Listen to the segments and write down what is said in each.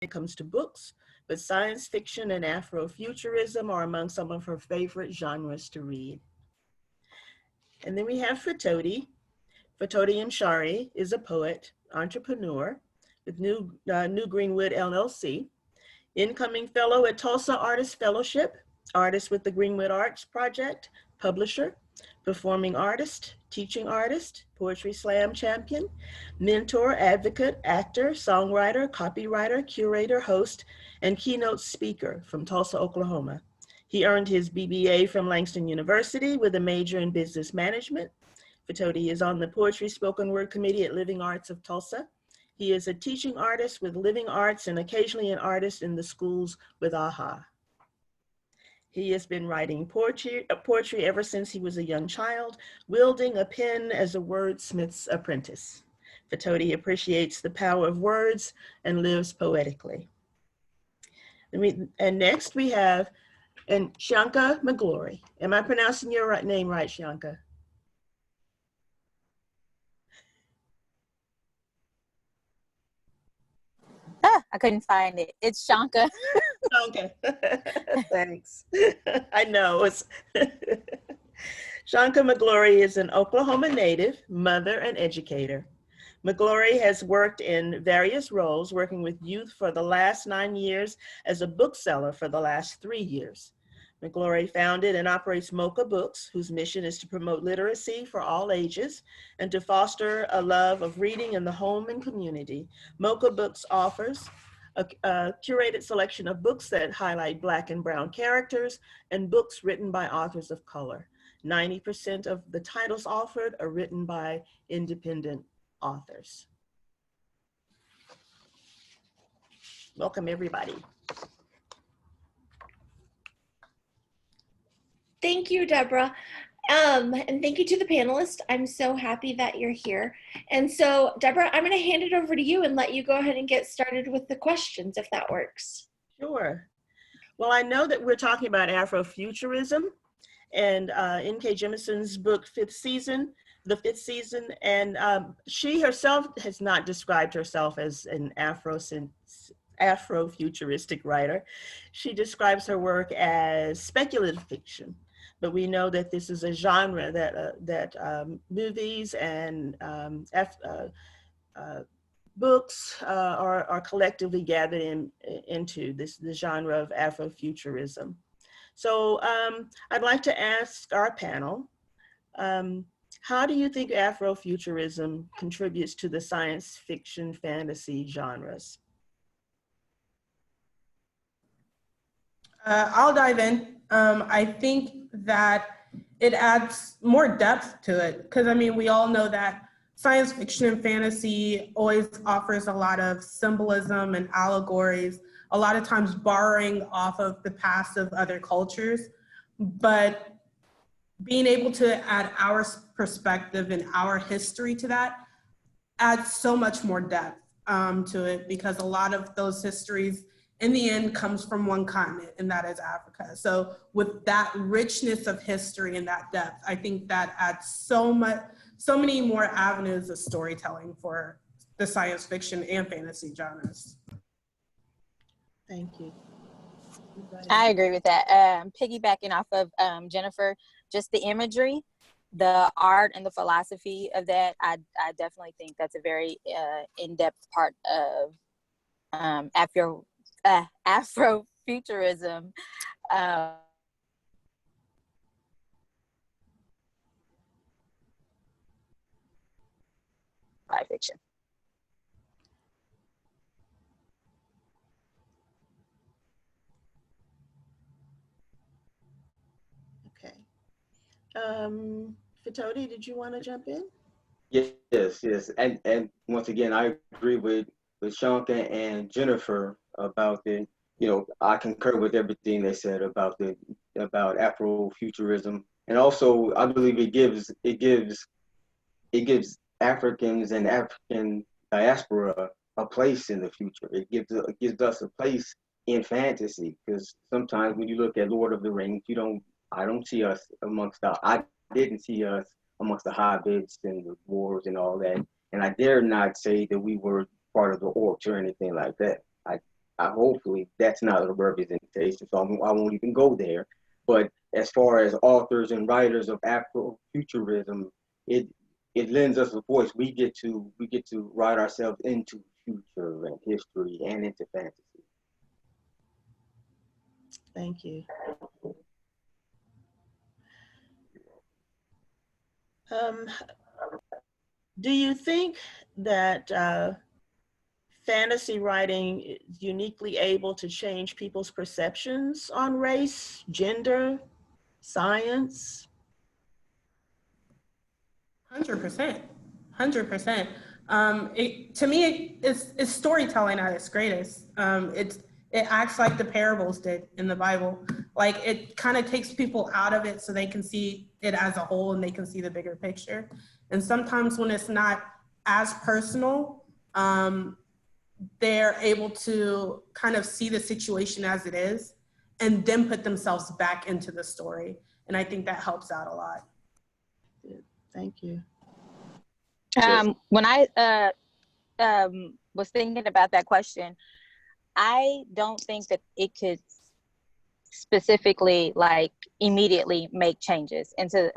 it comes to books, but science fiction and Afrofuturism are among some of her favorite genres to read. And then we have Fatodi. Fatodi Mshari is a poet, entrepreneur with New Greenwood LLC, incoming fellow at Tulsa Artist Fellowship, artist with the Greenwood Arts Project, publisher, performing artist, teaching artist, poetry slam champion, mentor, advocate, actor, songwriter, copywriter, curator, host, and keynote speaker from Tulsa, Oklahoma. He earned his BBA from Langston University with a major in business management. Fatodi is on the Poetry Spoken Word Committee at Living Arts of Tulsa. He is a teaching artist with Living Arts and occasionally an artist in the schools with AHA. He has been writing poetry ever since he was a young child, wielding a pen as a wordsmith's apprentice. Fatodi appreciates the power of words and lives poetically. And next we have Shanka McGlory. Am I pronouncing your name right, Shanka? I couldn't find it. It's Shanka. Okay, thanks. I know. Shanka McGlory is an Oklahoma native, mother, and educator. McGlory has worked in various roles, working with youth for the last 9 years as a bookseller for the last 3 years. McGlory founded and operates Mocha Books, whose mission is to promote literacy for all ages and to foster a love of reading in the home and community. Mocha Books offers a curated selection of books that highlight Black and Brown characters and books written by authors of color. 90% of the titles offered are written by independent authors. Welcome, everybody. Thank you, Deborah. And thank you to the panelists. I'm so happy that you're here. And so, Deborah, I'm going to hand it over to you and let you go ahead and get started with the questions, if that works. Sure. Well, I know that we're talking about Afrofuturism and N.K. Jemisin's book, the fifth season, and she herself has not described herself as an Afrofuturistic writer. She describes her work as speculative fiction, but we know that this is a genre that movies and books are collectively gathered into the genre of Afrofuturism. So I'd like to ask our panel, how do you think Afrofuturism contributes to the science fiction fantasy genres? I'll dive in. I think that it adds more depth to it, because I mean, we all know that science fiction and fantasy always offers a lot of symbolism and allegories, a lot of times borrowing off of the past of other cultures, but being able to add our perspective and our history to that adds so much more depth to it, because a lot of those histories in the end comes from one continent, and that is Africa. So with that richness of history and that depth, I think that adds so many more avenues of storytelling for the science fiction and fantasy genres. Thank you. I agree with that. Piggybacking off of Jennifer, just the imagery, the art and the philosophy of that, I definitely think that's a very in-depth part of Afrofuturism. Fiction. Okay. Fatodi, did you want to jump in? Yes. And once again, I agree with Shanka and Jennifer about I concur with everything they said about Afrofuturism. And also I believe it gives Africans and African diaspora a place in the future. It gives us a place in fantasy, because sometimes when you look at Lord of the Rings, I didn't see us amongst the hobbits and the dwarves and all that. And I dare not say that we were part of the orcs or anything like that. hopefully that's not a representation, so I won't even go there. But as far as authors and writers of Afrofuturism, it lends us a voice. We get to write ourselves into future and history and into fantasy. Thank you. Do you think that fantasy writing is uniquely able to change people's perceptions on race, gender, science? 100%, 100%. To me, it's storytelling at its greatest. It acts like the parables did in the Bible. Like, it kind of takes people out of it so they can see it as a whole and they can see the bigger picture. And sometimes when it's not as personal, they're able to kind of see the situation as it is and then put themselves back into the story. And I think that helps out a lot. Thank you. When I was thinking about that question, I don't think that it could specifically, like, immediately make changes into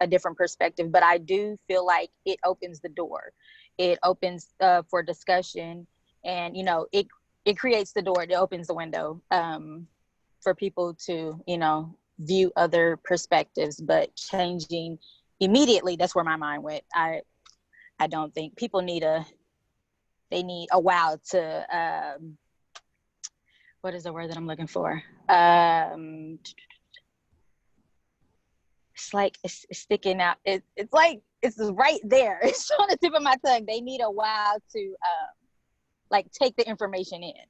a different perspective, but I do feel like it opens the door. It opens for discussion, and, you know, it creates the door, it opens the window for people to, you know, view other perspectives. But changing immediately, that's where my mind went. I don't think people need a wow to what is the word that I'm looking for? It's like it's sticking out. It's like it's right there. It's on the tip of my tongue. They need a wow to like take the information in.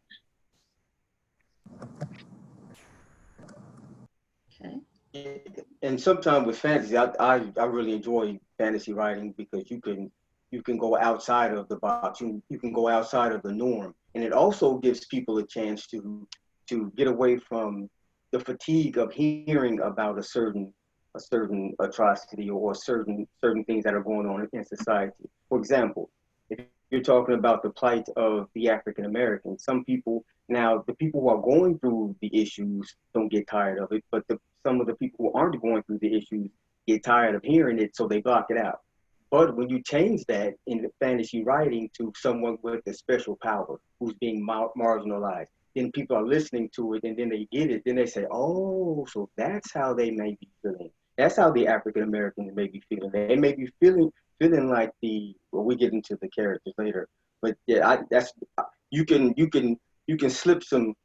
Okay. And sometimes with fantasy, I really enjoy fantasy writing because you can go outside of the box. You can go outside of the norm, and it also gives people a chance to get away from the fatigue of hearing about a certain atrocity or certain things that are going on in society. For example, if you're talking about the plight of the African Americans, some people, now the people who are going through the issues don't get tired of it, but some of the people who aren't going through the issues get tired of hearing it, so they block it out. But when you change that in the fantasy writing to someone with a special power who's being marginalized, then people are listening to it, and then they get it. Then they say, "Oh, so that's how they may be feeling. That's how the African Americans may be feeling. They may be feeling like well, we get into the characters later, but yeah, you can slip some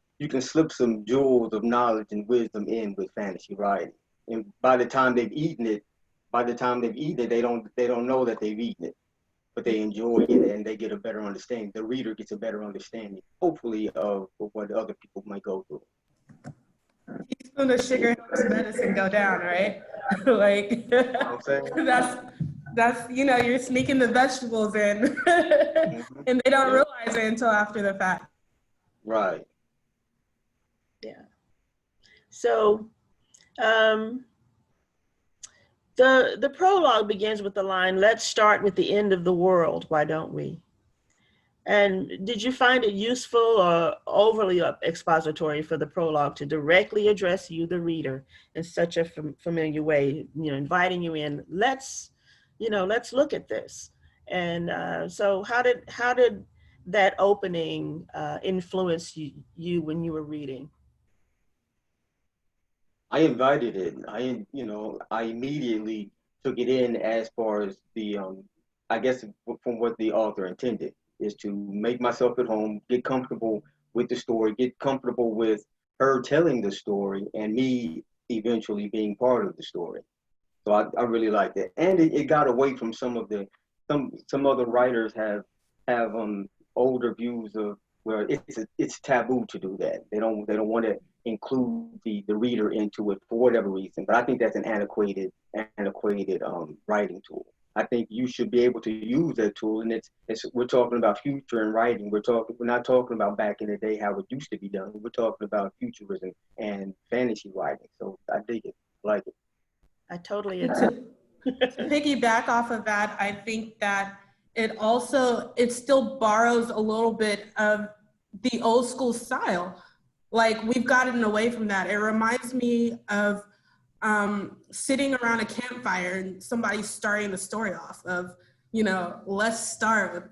jewels of knowledge and wisdom in with fantasy writing, and by the time they've eaten it, they don't know that they've eaten it, but they enjoy it and they get a better understanding. The reader gets a better understanding, hopefully, of what other people might go through. Teaspoon of sugar helps medicine go down, right? Like, You know what I'm saying? that's you know, you're sneaking the vegetables in, and they don't realize it until after the fact. Right. Yeah. So the prologue begins with the line, "Let's start with the end of the world, why don't we?" And did you find it useful or overly expository for the prologue to directly address you, the reader, in such a familiar way, you know, inviting you in, let's look at this. And so how did that opening influence you when you were reading? I invited it. I immediately took it in as far as I guess from what the author intended, is to make myself at home, get comfortable with the story, get comfortable with her telling the story, and me eventually being part of the story. So I really liked it, and it got away from some other writers have older views of where it's taboo to do that. They don't want to include the reader into it for whatever reason. But I think that's an antiquated writing tool. I think you should be able to use that tool, and we're talking about future and writing. We're not talking about back in the day how it used to be done. We're talking about futurism and fantasy writing. So I dig it, like it. I totally agree. To piggyback off of that, I think that it still borrows a little bit of the old school style. Like, we've gotten away from that. It reminds me of sitting around a campfire and somebody starting the story off of, you know, let's start with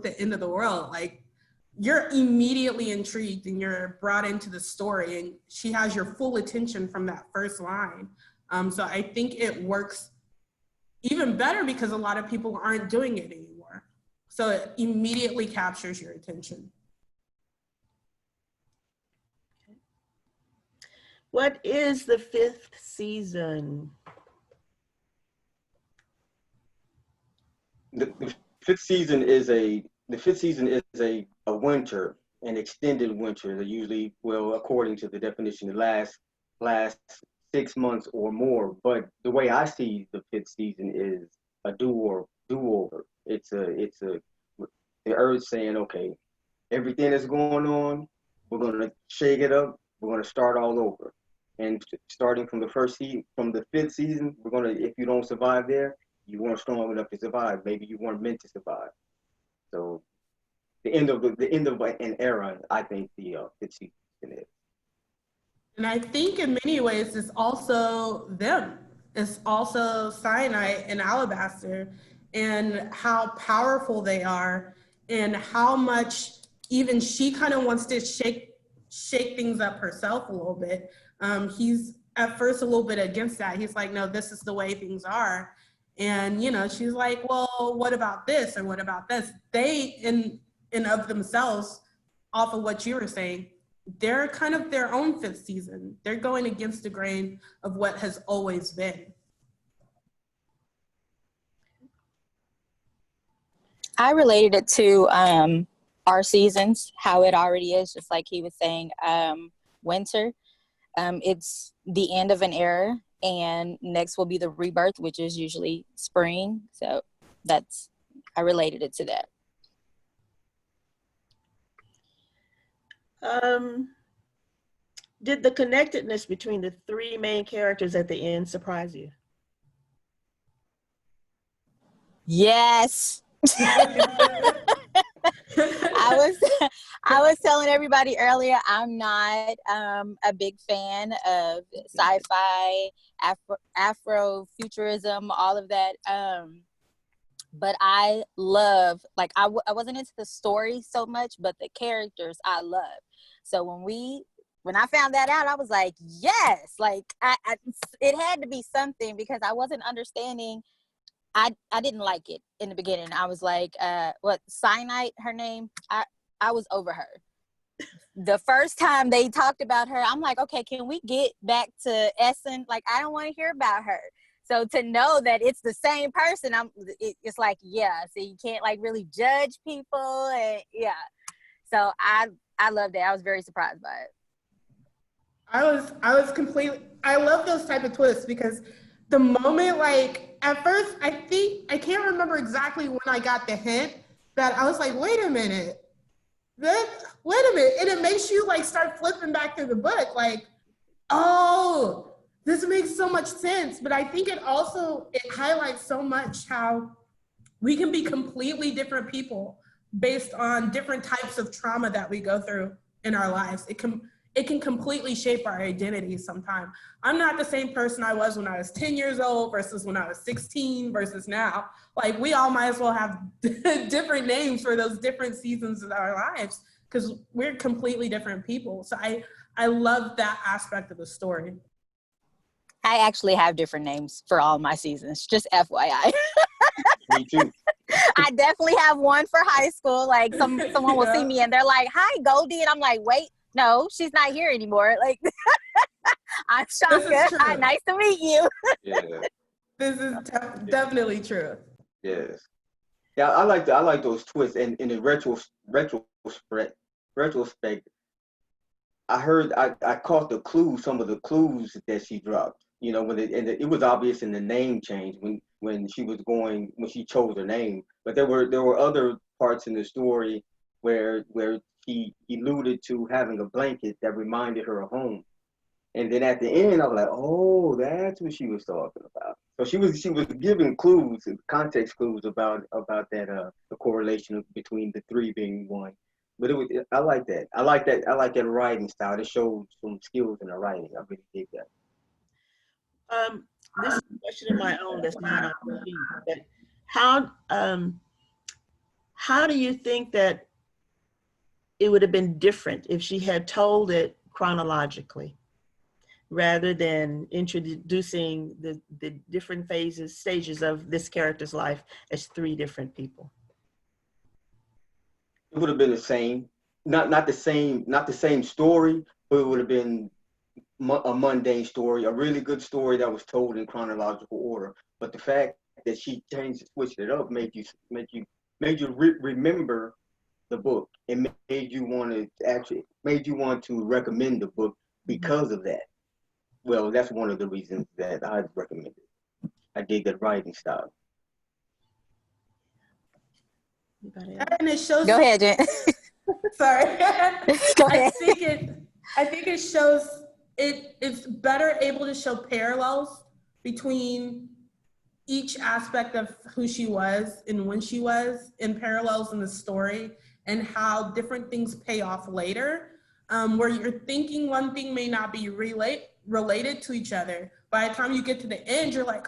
the end of the world. Like, you're immediately intrigued and you're brought into the story, and she has your full attention from that first line. So I think it works even better because a lot of people aren't doing it anymore. So it immediately captures your attention. What is the fifth season? The fifth season is a winter, an extended winter that usually, well, according to the definition, it lasts 6 months or more. But the way I see the fifth season is a do-over. It's the earth saying, okay, everything that's going on, we're gonna shake it up. We're gonna start all over. And starting from the fifth season, we're gonna, if you don't survive there, you weren't strong enough to survive. Maybe you weren't meant to survive. So the end of an era, I think the fifth season is. And I think in many ways it's also them. It's also Cyanide and Alabaster, and how powerful they are, and how much even she kind of wants to shake things up herself a little bit. He's at first a little bit against that. He's like, no, this is the way things are. And, you know, she's like, well, what about this? Or what about this? They, in of themselves, off of what you were saying, they're kind of their own fifth season. They're going against the grain of what has always been. I related it to our seasons, how it already is, just like he was saying, winter. It's the end of an era, and next will be the rebirth, which is usually spring. So I related it to that. Did the connectedness between the three main characters at the end surprise you? Yes. I was telling everybody earlier, I'm not a big fan of sci-fi, Afrofuturism, all of that. But I love, like, I wasn't into the story so much, but the characters I love. So when I found that out, I was like, yes, like it had to be something, because I wasn't understanding. I didn't like it in the beginning. I was like, Cyanide, her name? I was over her. The first time they talked about her, I'm like, okay, can we get back to Essun? Like, I don't want to hear about her. So to know that it's the same person, it's like, yeah. So you can't like really judge people, and yeah. So I loved it. I was very surprised by it. I love those type of twists, because the moment, like, at first, I can't remember exactly when I got the hint, that I was like, wait a minute. And it makes you like start flipping back through the book, like, oh, this makes so much sense. But I think it highlights so much how we can be completely different people based on different types of trauma that we go through in our lives. It can completely shape our identity sometimes. I'm not the same person I was when I was 10 years old versus when I was 16 versus now. Like, we all might as well have different names for those different seasons of our lives, because we're completely different people. So I love that aspect of the story. I actually have different names for all my seasons, just FYI. Me too. I definitely have one for high school. Like someone will see me and they're like, "Hi, Goldie," and I'm like, "Wait, no, she's not here anymore." Like, I'm Shaka. Hi, nice to meet you. Yeah. This is definitely true. Yes. Yeah, I like those twists. And in the retrospect, I caught some of the clues that she dropped. You know, it was obvious in the name change when she chose her name. But there were other parts in the story where he alluded to having a blanket that reminded her of home. And then at the end, I was like, oh, that's what she was talking about. So she was giving context clues about that the correlation between the three being one. But I like that. I like that. I like that writing style. It showed some skills in the writing. I really dig that. This is a question of my own that's not on the sheet, but how how do you think that it would have been different if she had told it chronologically rather than introducing the different stages of this character's life as three different people? It would have been the same, not the same story, but it would have been a mundane story, a really good story that was told in chronological order. But the fact that she switched it up, made you remember the book, and made you want to recommend the book because of that. Well, that's one of the reasons that I recommend it. I dig that writing style. And it shows. Go ahead, Jen. Sorry. Go ahead. I think it shows it's better able to show parallels between each aspect of who she was and when she was, in parallels in the story, and how different things pay off later, where you're thinking one thing may not be related to each other. By the time you get to the end, you're like,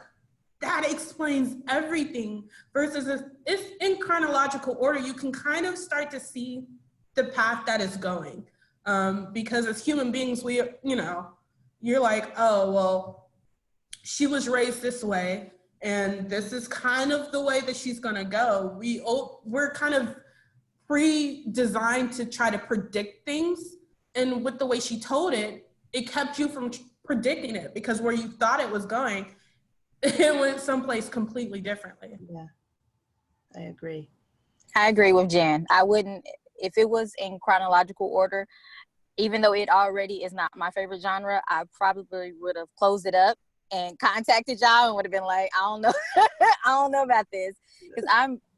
that explains everything. Versus if it's in chronological order, you can kind of start to see the path that is going. Because as human beings, you're like, oh, well, she was raised this way, and this is kind of the way that she's gonna go. We're kind of pre-designed to try to predict things, and with the way she told it, it kept you from predicting it, because where you thought it was going, it went someplace completely differently. Yeah, I agree. I agree with Jen. I wouldn't, if it was in chronological order, even though it already is not my favorite genre, I probably would have closed it up and contacted y'all and would have been like, I don't know, I don't know about this, because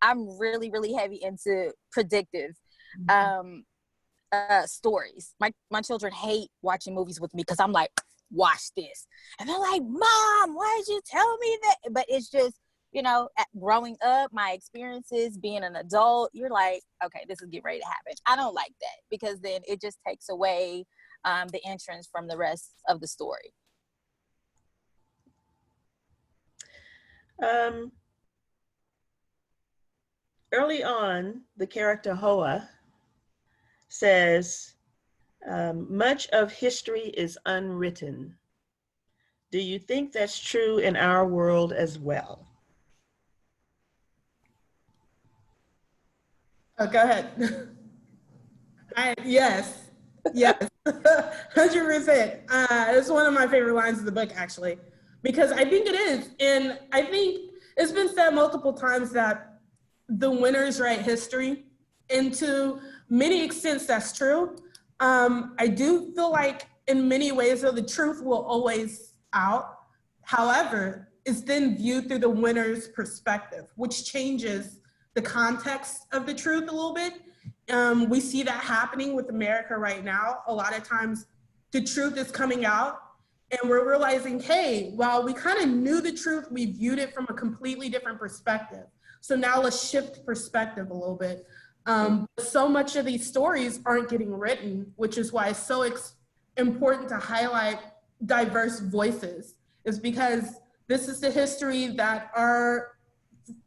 I'm really, really heavy into predictive stories. My children hate watching movies with me because I'm like, watch this, and they're like, Mom, why did you tell me that? But it's just, growing up, my experiences, being an adult, you're like, okay, this is getting ready to happen. I don't like that, because then it just takes away the entrance from the rest of the story. Early on, the character Hoa says, much of history is unwritten. Do you think that's true in our world as well? Oh, go ahead. Yes, 100%. It's one of my favorite lines of the book, actually, because I think it is. And I think it's been said multiple times that the winners write history, and to many extents, that's true. I do feel like in many ways, though, the truth will always out. However, it's then viewed through the winner's perspective, which changes the context of the truth a little bit. We see that happening with America right now. A lot of times the truth is coming out and we're realizing, hey, while we kind of knew the truth, we viewed it from a completely different perspective. So now let's shift perspective a little bit. So much of these stories aren't getting written, which is why it's so important to highlight diverse voices, is because this is the history that our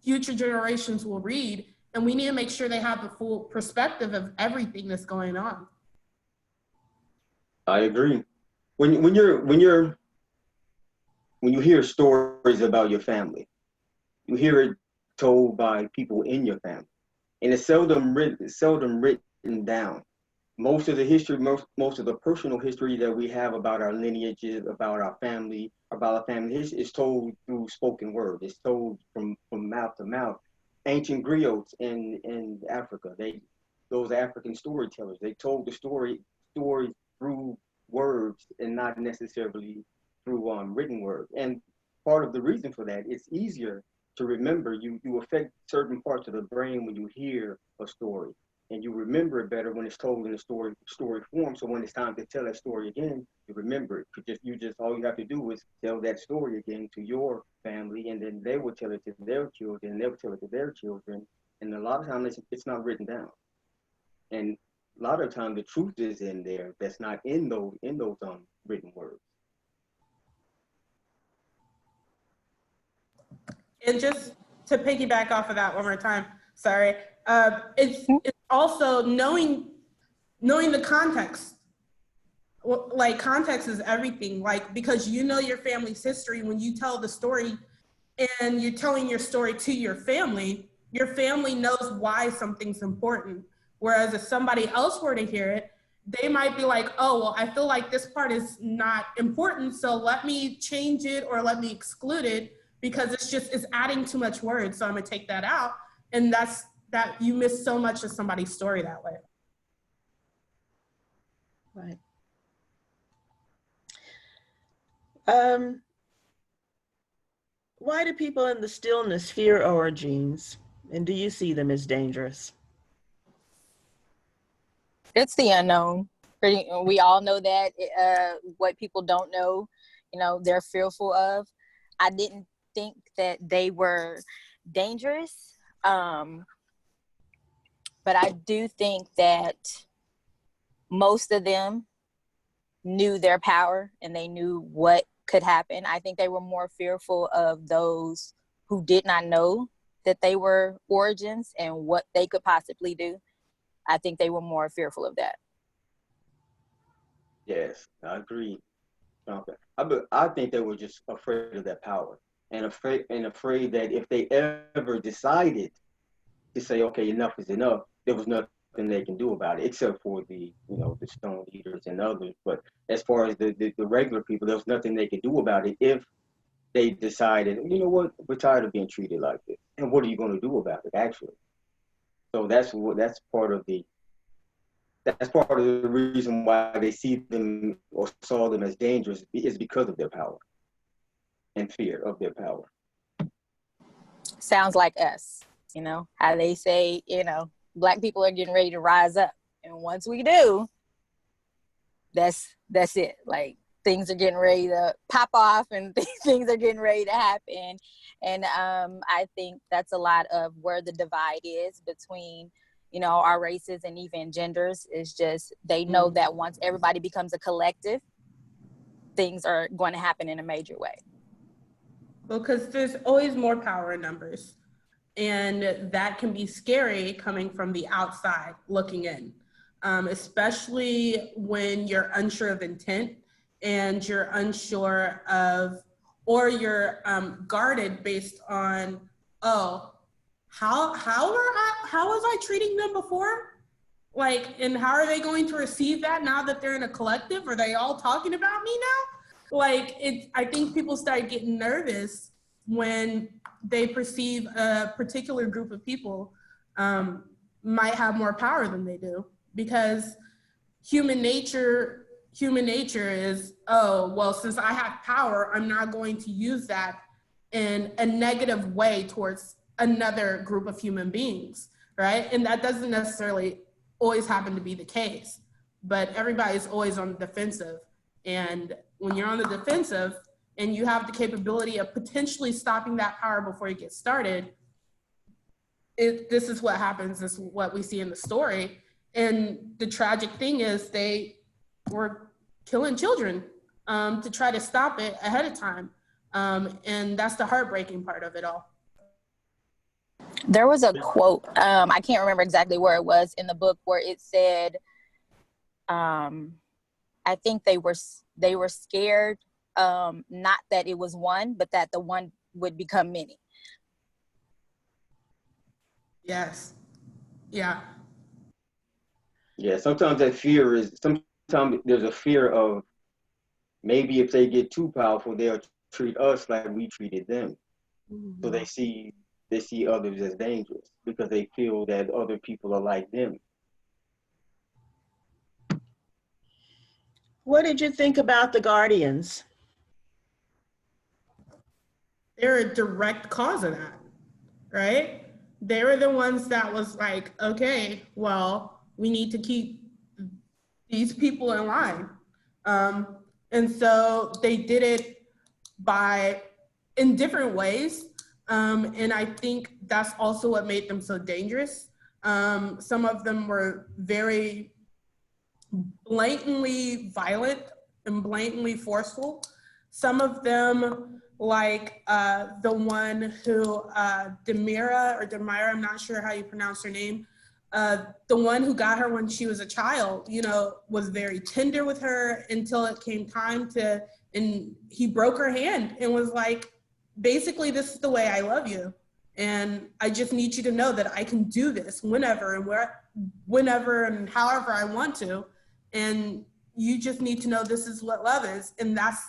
future generations will read, and we need to make sure they have the full perspective of everything that's going on. I agree. When you hear stories about your family, you hear it told by people in your family, and it's seldom written down. Most of the history, most of the personal history that we have about our lineages, about our family, is told through spoken word. It's told from mouth to mouth. Ancient griots in Africa, those African storytellers, they told the stories through words and not necessarily through written word. And part of the reason for that, it's easier to remember. You affect certain parts of the brain when you hear a story, and you remember it better when it's told in a story form. So when it's time to tell that story again, you remember it. You just all you have to do is tell that story again to your family, and then they will tell it to their children, and they'll tell it to their children. And a lot of times it's not written down. And a lot of times the truth is in there that's not in those written words. And just to piggyback off of that one more time, sorry, it's also knowing the context. Like, context is everything. Like, because you know your family's history when you tell the story, and you're telling your story to your family knows why something's important. Whereas if somebody else were to hear it, they might be like, oh, well, I feel like this part is not important, so let me change it or let me exclude it because it's adding too much words, so I'm gonna take that out. And that you miss so much of somebody's story that way. Right. Why do people in the Stillness fear origins? And do you see them as dangerous? It's the unknown. We all know that. What people don't know, they're fearful of. I didn't think that they were dangerous, but I do think that most of them knew their power and they knew what could happen. I think they were more fearful of those who did not know that they were origins and what they could possibly do. I think they were more fearful of that. Yes, I agree. Okay. I think they were just afraid of that power and afraid that if they ever decided to say, okay, enough is enough, there was nothing they can do about it, except for the stone eaters and others. But as far as the regular people, there was nothing they could do about it if they decided, you know what, we're tired of being treated like this. And what are you going to do about it, actually? So that's part of the reason why they see them or saw them as dangerous, is because of their power and fear of their power. Sounds like us, how they say, Black people are getting ready to rise up. And once we do, that's it. Like, things are getting ready to pop off and things are getting ready to happen. And I think that's a lot of where the divide is between, our races and even genders. Is just, they know that once everybody becomes a collective, things are going to happen in a major way. Well, because there's always more power in numbers. And that can be scary coming from the outside looking in, especially when you're unsure of intent and you're unsure of, or you're guarded based on, oh, how was I treating them before? Like, and how are they going to receive that now that they're in a collective? Are they all talking about me now? Like, I think people start getting nervous when they perceive a particular group of people might have more power than they do, because human nature is, oh, well, since I have power, I'm not going to use that in a negative way towards another group of human beings, right? And that doesn't necessarily always happen to be the case, but everybody's always on the defensive. And when you're on the defensive and you have the capability of potentially stopping that power before it gets started, this is what happens. This is what we see in the story. And the tragic thing is they were killing children to try to stop it ahead of time. And that's the heartbreaking part of it all. There was a quote, I can't remember exactly where it was in the book, where it said, I think they were scared, not that it was one, but that the one would become many. Yes. Yeah. Yeah, sometimes that fear is, sometimes there's a fear of maybe if they get too powerful, they'll treat us like we treated them. Mm-hmm. So they see others as dangerous because they feel that other people are like them. What did you think about the Guardians? They're a direct cause of that, right? They were the ones that was like, okay, well, we need to keep these people in line. And so they did it in different ways. And I think that's also what made them so dangerous. Some of them were very blatantly violent and blatantly forceful. Some of them, like the one who, Demira, I'm not sure how you pronounce her name, the one who got her when she was a child, you know, was very tender with her until it came time to, and he broke her hand and was like, basically, this is the way I love you. And I just need you to know that I can do this whenever and whenever and however I want to. And you just need to know this is what love is. And that's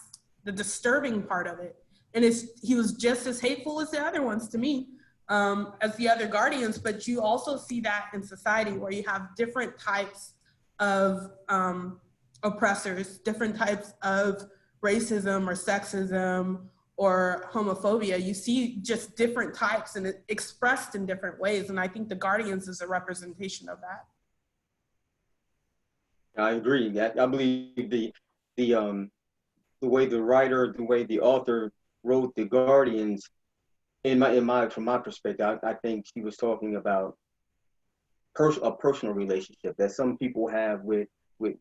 the disturbing part of it. And he was just as hateful as the other ones to me, as the other guardians. But you also see that in society where you have different types of oppressors, different types of racism or sexism or homophobia. You see just different types and expressed in different ways. And I think the Guardians is a representation of that. I agree. I believe the way the writer, the way the author wrote the Guardians, from my perspective, I think she was talking about a personal relationship that some people have with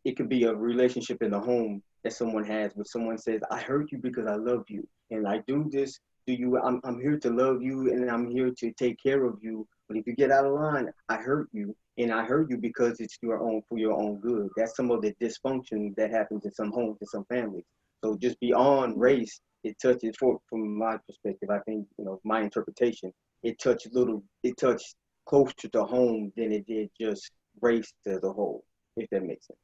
it could be a relationship in the home that someone has where someone says, I hurt you because I love you, and I do this to you. I'm here to love you, and I'm here to take care of you. But if you get out of line, I hurt you, and I hurt you because it's for your own good. That's some of the dysfunction that happens in some homes, in some families. So just beyond race, it touches, from my perspective, I think, you know, my interpretation, it touched closer to home than it did just race as a whole, if that makes sense.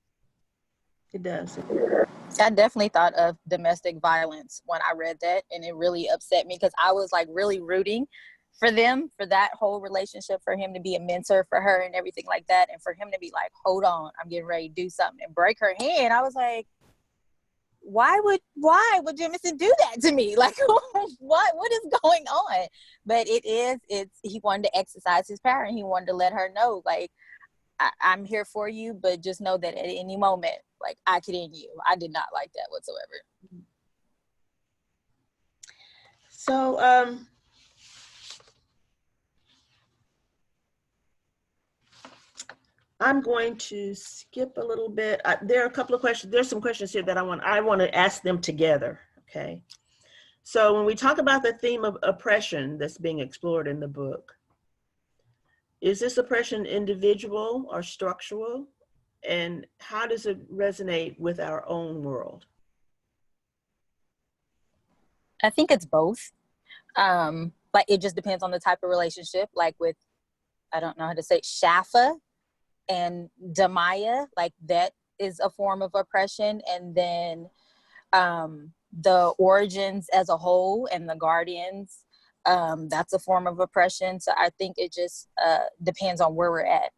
It does. I definitely thought of domestic violence when I read that, and it really upset me because I was like really rooting for them, for that whole relationship, for him to be a mentor for her and everything like that, and for him to be like, hold on, I'm getting ready to do something, and break her hand. I was like, why would Jemisin do that to me? Like, what is going on? But he wanted to exercise his power, and he wanted to let her know, like, I'm here for you, but just know that at any moment, like, I could end you. I did not like that whatsoever. So, I'm going to skip a little bit. There are a couple of questions. There's some questions here that I want to ask them together, okay? So when we talk about the theme of oppression that's being explored in the book, is this oppression individual or structural? And how does it resonate with our own world? I think it's both. Like, it just depends on the type of relationship. Like with, I don't know how to say, Shafa and Damaya, like that is a form of oppression. And then the origins as a whole and the guardians, that's a form of oppression. So I think it just depends on where we're at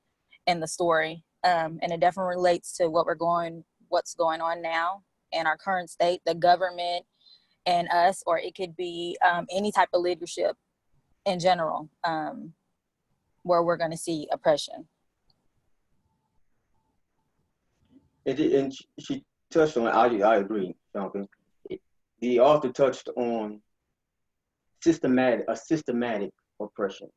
in the story. And it definitely relates to what's going on now in our current state, the government and us, or it could be any type of leadership in general, where we're going to see oppression. And she touched on, I agree, Jonathan. The author touched on a systematic oppression,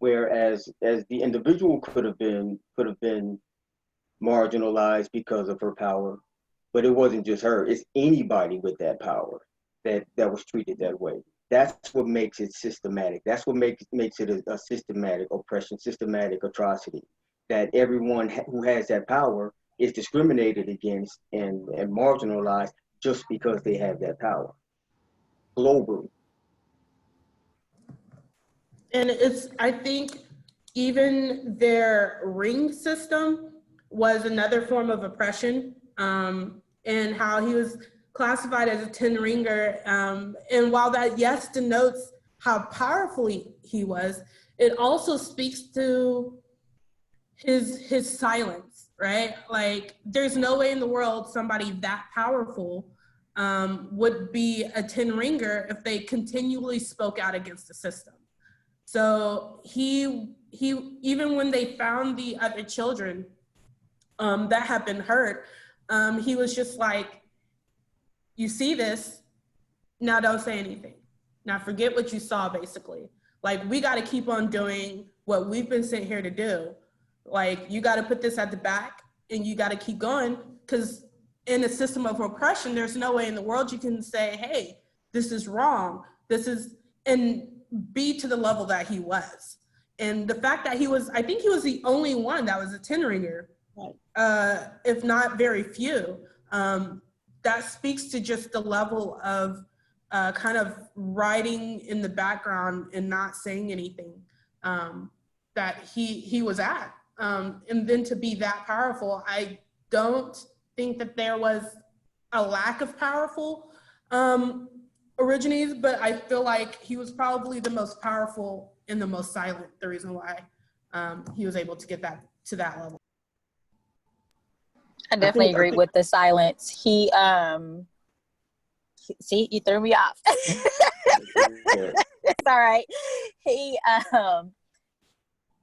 whereas as the individual could have been marginalized because of her power, but it wasn't just her. It's anybody with that power that was treated that way. That's what makes it systematic. That's what makes it a systematic oppression, systematic atrocity. That everyone who has that power is discriminated against and marginalized just because they have that power globally. And I think even their ring system was another form of oppression, and how he was classified as a 10 ringer. And while that, yes, denotes how powerful he was, it also speaks to his silence, right? Like, there's no way in the world somebody that powerful would be a 10 ringer if they continually spoke out against the system. So he even when they found the other children that had been hurt, he was just like, you see this, now don't say anything. Now forget what you saw, basically. Like, we got to keep on doing what we've been sent here to do. Like, you got to put this at the back and you got to keep going, because in a system of oppression, there's no way in the world you can say, hey, this is wrong. And be to the level that he was. And the fact that I think he was the only one that was a 10 ringer, if not very few. That speaks to just the level of kind of riding in the background and not saying anything that he was at. And then to be that powerful, I don't think that there was a lack of powerful origines, but I feel like he was probably the most powerful and the most silent, the reason why he was able to get that to that level. I definitely agree with the silence. He see, you threw me off. It's all right.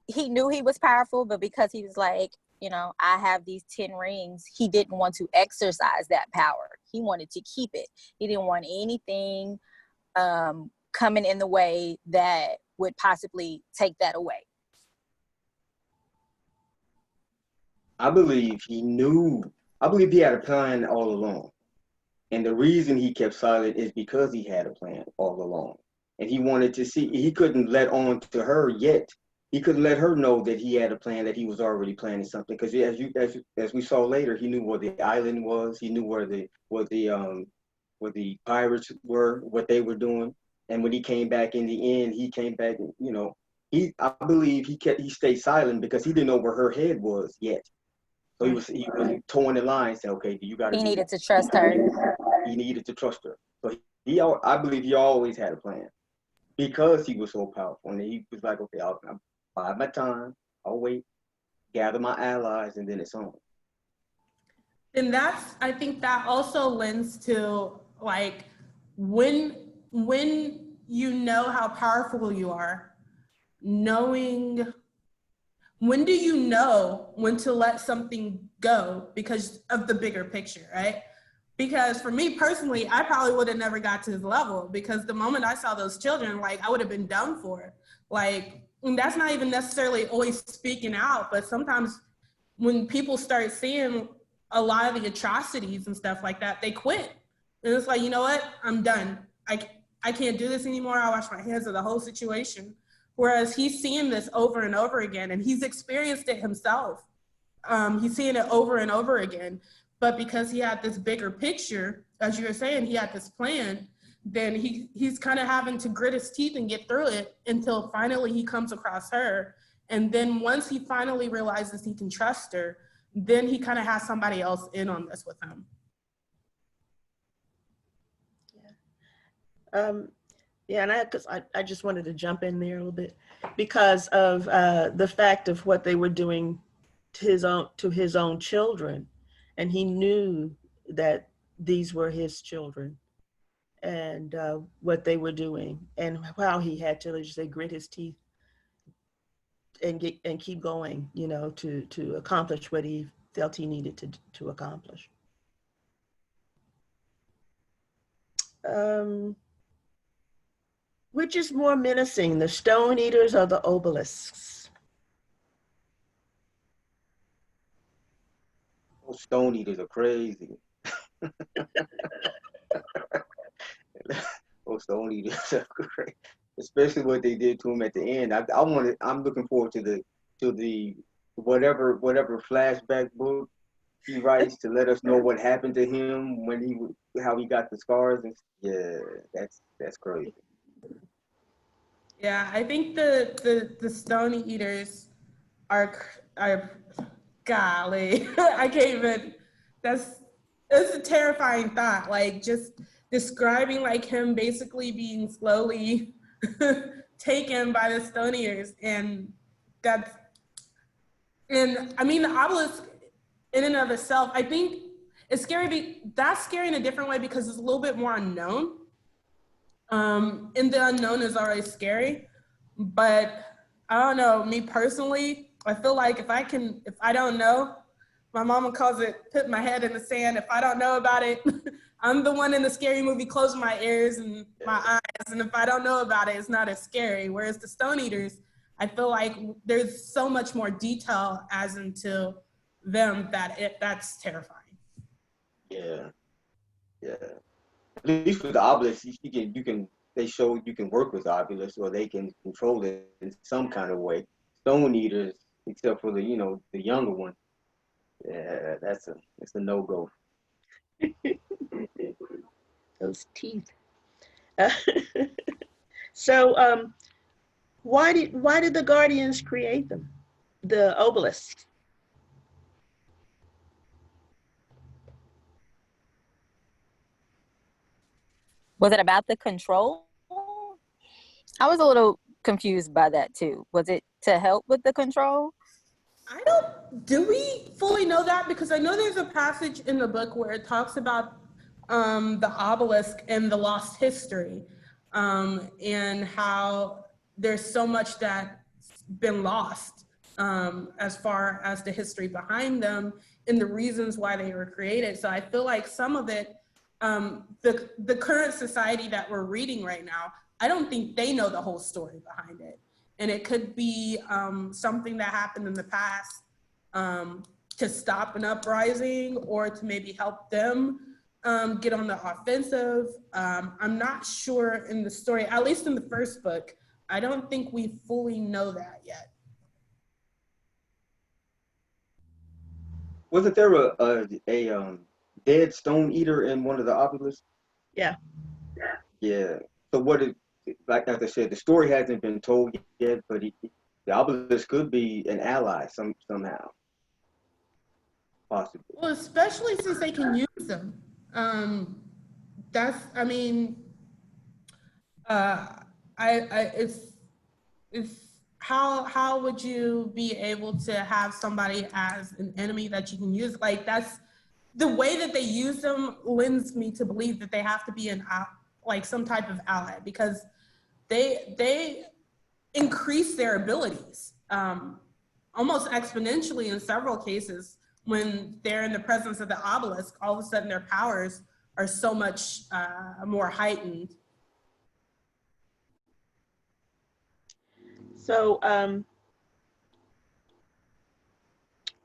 He knew he was powerful, but because he was like, you know, I have these 10 rings, he didn't want to exercise that power. He wanted to keep it. He didn't want anything coming in the way that would possibly take that away. I believe he had a plan all along. And the reason he kept silent is because he had a plan all along. And he wanted to see, he couldn't let on to her yet. He couldn't let her know that he had a plan, that he was already planning something. Because as we saw later, he knew where the island was. He knew where the pirates were, what they were doing. And when he came back in the end, he came back, you know, I believe he stayed silent because he didn't know where her head was yet. So he was towing the line, saying, okay, you got to. He needed to trust her. He needed to trust her. So I believe he always had a plan because he was so powerful. And he was like, okay, I'll bide my time, I'll wait, gather my allies, and then it's on. And I think that also lends to, like, when you know how powerful you are, when do you know when to let something go because of the bigger picture, right? Because for me personally, I probably would have never got to his level, because the moment I saw those children, like, I would have been done for. Like, and that's not even necessarily always speaking out, but sometimes when people start seeing a lot of the atrocities and stuff like that, they quit. And it's like, you know what? I'm done. I can't do this anymore. I'll wash my hands of the whole situation. Whereas he's seeing this over and over again, and he's experienced it himself. He's seeing it over and over again. But because he had this bigger picture, as you were saying, he had this plan, then he's kind of having to grit his teeth and get through it until finally he comes across her. And then once he finally realizes he can trust her, then he kind of has somebody else in on this with him. Yeah, and I just wanted to jump in there a little bit because of the fact of what they were doing to his own children, and he knew that these were his children, and what they were doing, and how he had to, let's just say, grit his teeth and keep going, you know, to accomplish what he felt he needed to accomplish. Which is more menacing, the stone eaters or the obelisks? Those stone eaters are crazy. Those stone eaters are crazy, especially what they did to him at the end. I'm looking forward to the whatever flashback book he writes to let us know what happened to him how he got the scars. And yeah, that's crazy. Yeah, I think the stone eaters are golly, I can't even, it's a terrifying thought. Like, just describing like him basically being slowly taken by the stone eaters. And I mean, the obelisk in and of itself, I think it's scary. That's scary in a different way because it's a little bit more unknown. And the unknown is always scary, but I don't know, me personally, I feel like if I don't know, my mama calls it put my head in the sand. If I don't know about it, I'm the one in the scary movie closing my ears and my eyes. And if I don't know about it, it's not as scary. Whereas the stone eaters, I feel like there's so much more detail as into them, that's terrifying. Yeah, yeah. At least with the obelisk, they show you can work with obelisks, or they can control it in some kind of way. Stone eaters, except for the younger one, yeah, it's a no go. Those teeth. Uh, so, why did the Guardians create them? The obelisks. Was it about the control? I was a little confused by that too. Was it to help with the control? Do we fully know that? Because I know there's a passage in the book where it talks about the obelisk and the lost history, and how there's so much that's been lost as far as the history behind them and the reasons why they were created. So I feel like some of it, the current society that we're reading right now, I don't think they know the whole story behind it. And it could be something that happened in the past to stop an uprising, or to maybe help them get on the offensive. I'm not sure in the story, at least in the first book. I don't think we fully know that yet. Wasn't there a dead stone eater in one of the obelisks? Yeah. Yeah. So like as I said, the story hasn't been told yet, but the obelisk could be an ally somehow, possibly. Well, especially since they can use them. I mean, it's how would you be able to have somebody as an enemy that you can use? Like, that's the way that they use them lends me to believe that they have to be like some type of ally, because they increase their abilities almost exponentially in several cases. When they're in the presence of the obelisk, all of a sudden their powers are so much more heightened. So,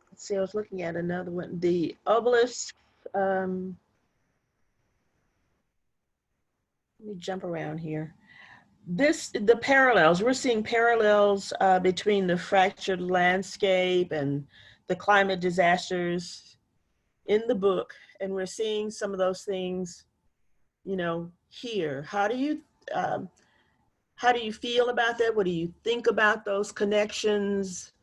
let's see, I was looking at another one. The obelisk, let me jump around here. The parallels, we're seeing parallels between the fractured landscape and the climate disasters in the book. And we're seeing some of those things, here. How do you feel about that? What do you think about those connections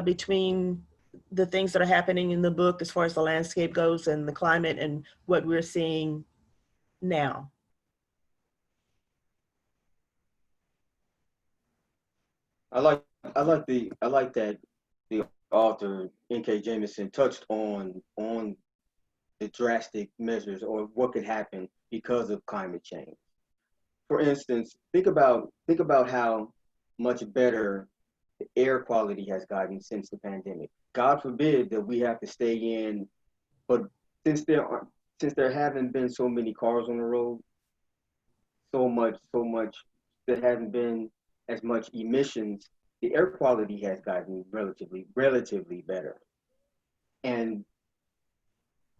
between the things that are happening in the book as far as the landscape goes and the climate and what we're seeing now? I like that the author N.K. Jemisin touched on the drastic measures or what could happen because of climate change. For instance, think about how much better the air quality has gotten since the pandemic. God forbid that we have to stay in, but since there haven't been so many cars on the road, so much there hasn't been as much emissions, the air quality has gotten relatively better. And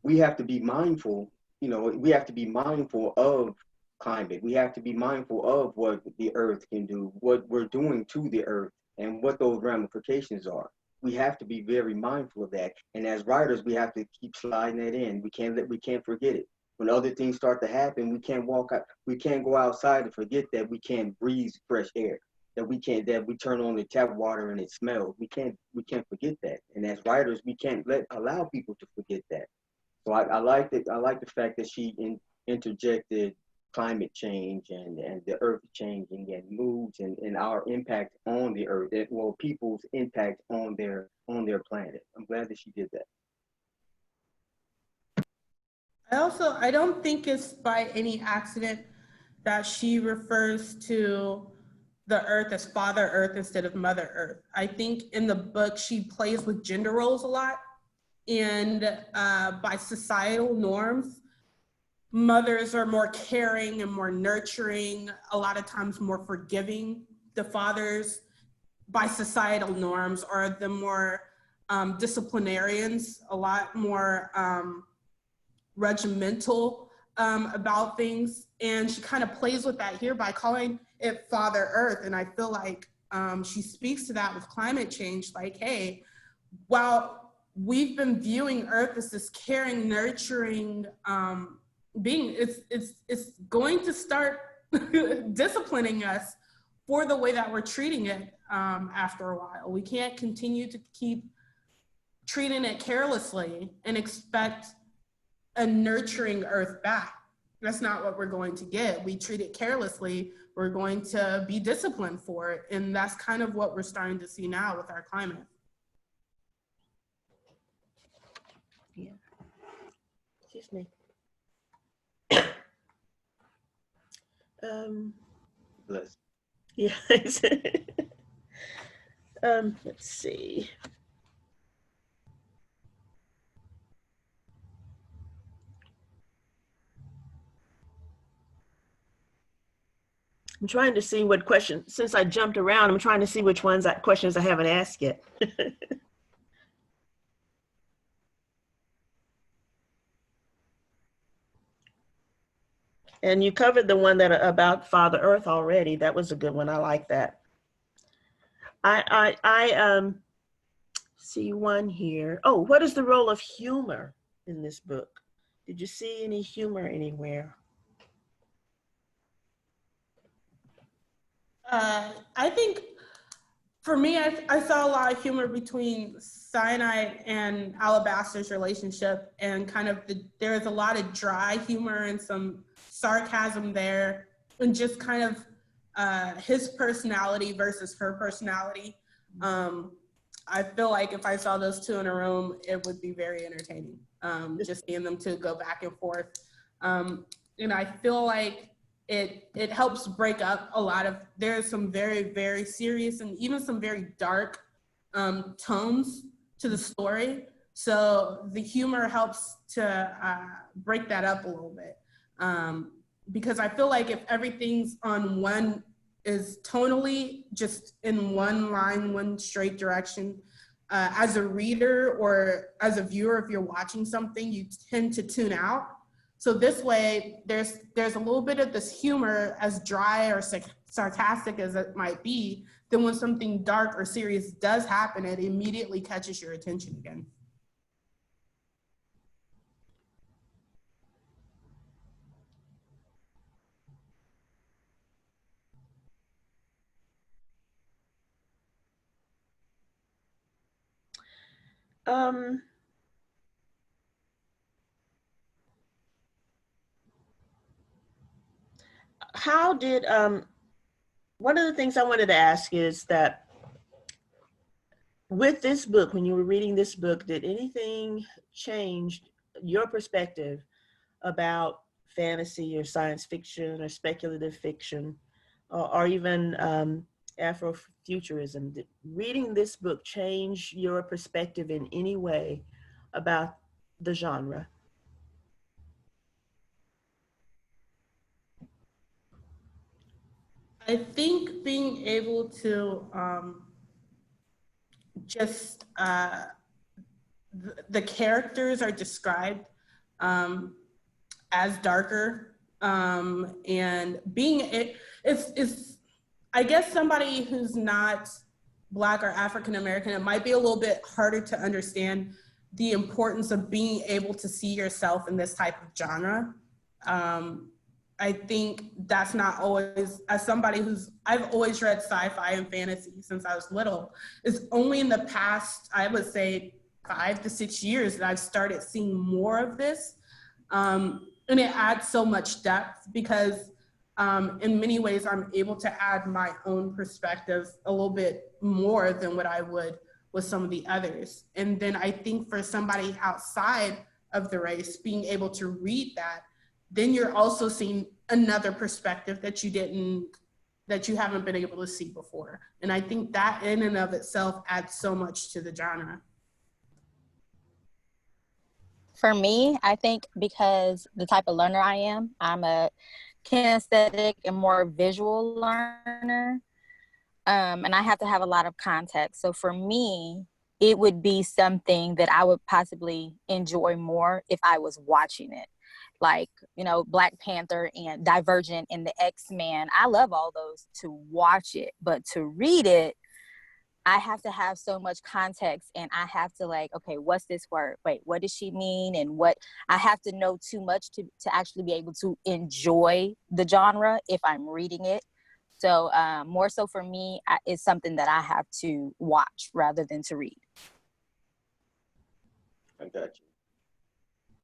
we have to be mindful, we have to be mindful of climate. We have to be mindful of what the earth can do, what we're doing to the earth, and what those ramifications are. We have to be very mindful of that. And as writers, we have to keep sliding that in. We can't forget it. When other things start to happen, we can't go outside and forget that we can't breathe fresh air, that we turn on the tap water and it smells. We can't forget that. And as writers, we can't allow people to forget that. So I like the fact that she interjected climate change and the earth changing and moods and our impact on the earth, people's impact on their planet. I'm glad that she did that. I don't think it's by any accident that she refers to the earth as Father Earth instead of Mother Earth. I think in the book she plays with gender roles a lot, and by societal norms, mothers are more caring and more nurturing, a lot of times more forgiving. The fathers, by societal norms, are the more disciplinarians, a lot more regimental about things. And she kind of plays with that here by calling it Father Earth. And I feel like she speaks to that with climate change, like, hey, while we've been viewing Earth as this caring, nurturing being, it's going to start disciplining us for the way that we're treating it after a while. We can't continue to keep treating it carelessly and expect a nurturing Earth back. That's not what we're going to get. We treat it carelessly, we're going to be disciplined for it. And that's kind of what we're starting to see now with our climate. Yeah. Excuse me. Bless. Yeah. Let's see. I'm trying to see what questions, since I jumped around, I'm trying to see which questions I haven't asked yet. And you covered the one that about Father Earth already. That was a good one. I like that. I see one here. Oh, what is the role of humor in this book? Did you see any humor anywhere? I think for me, I saw a lot of humor between Cyanide and Alabaster's relationship, and kind of there's a lot of dry humor and some sarcasm there, and just kind of his personality versus her personality. I feel like if I saw those two in a room, it would be very entertaining, just seeing them two go back and forth. And I feel like it helps break up a lot of, there's some very, very serious and even some very dark tones to the story. So the humor helps to break that up a little bit. Because I feel like if everything's on one, is tonally just in one line, one straight direction, as a reader or as a viewer, if you're watching something, you tend to tune out. So this way, there's a little bit of this humor, as dry or sarcastic as it might be, then when something dark or serious does happen, it immediately catches your attention again. How did, one of the things I wanted to ask is that with this book, when you were reading this book, did anything change your perspective about fantasy or science fiction or speculative fiction, or even Afrofuturism? Did reading this book change your perspective in any way about the genre? I think being able to just the characters are described as darker, and being it's I guess somebody who's not Black or African American, it might be a little bit harder to understand the importance of being able to see yourself in this type of genre. I think that's not always, as somebody I've always read sci-fi and fantasy since I was little. It's only in the past, I would say 5 to 6 years, that I've started seeing more of this. And it adds so much depth because in many ways I'm able to add my own perspective a little bit more than what I would with some of the others. And then I think for somebody outside of the race, being able to read that, then you're also seeing another perspective that you haven't been able to see before. And I think that in and of itself adds so much to the genre. For me, I think because the type of learner I am, I'm a kinesthetic and more visual learner. And I have to have a lot of context. So for me, it would be something that I would possibly enjoy more if I was watching it. Like, you know, Black Panther and Divergent and the X-Men. I love all those to watch it, but to read it, I have to have so much context, and I have to like, okay, what's this word? Wait, what does she mean? And what, I have to know too much to actually be able to enjoy the genre if I'm reading it. So more so for me, it's something that I have to watch rather than to read. I got you.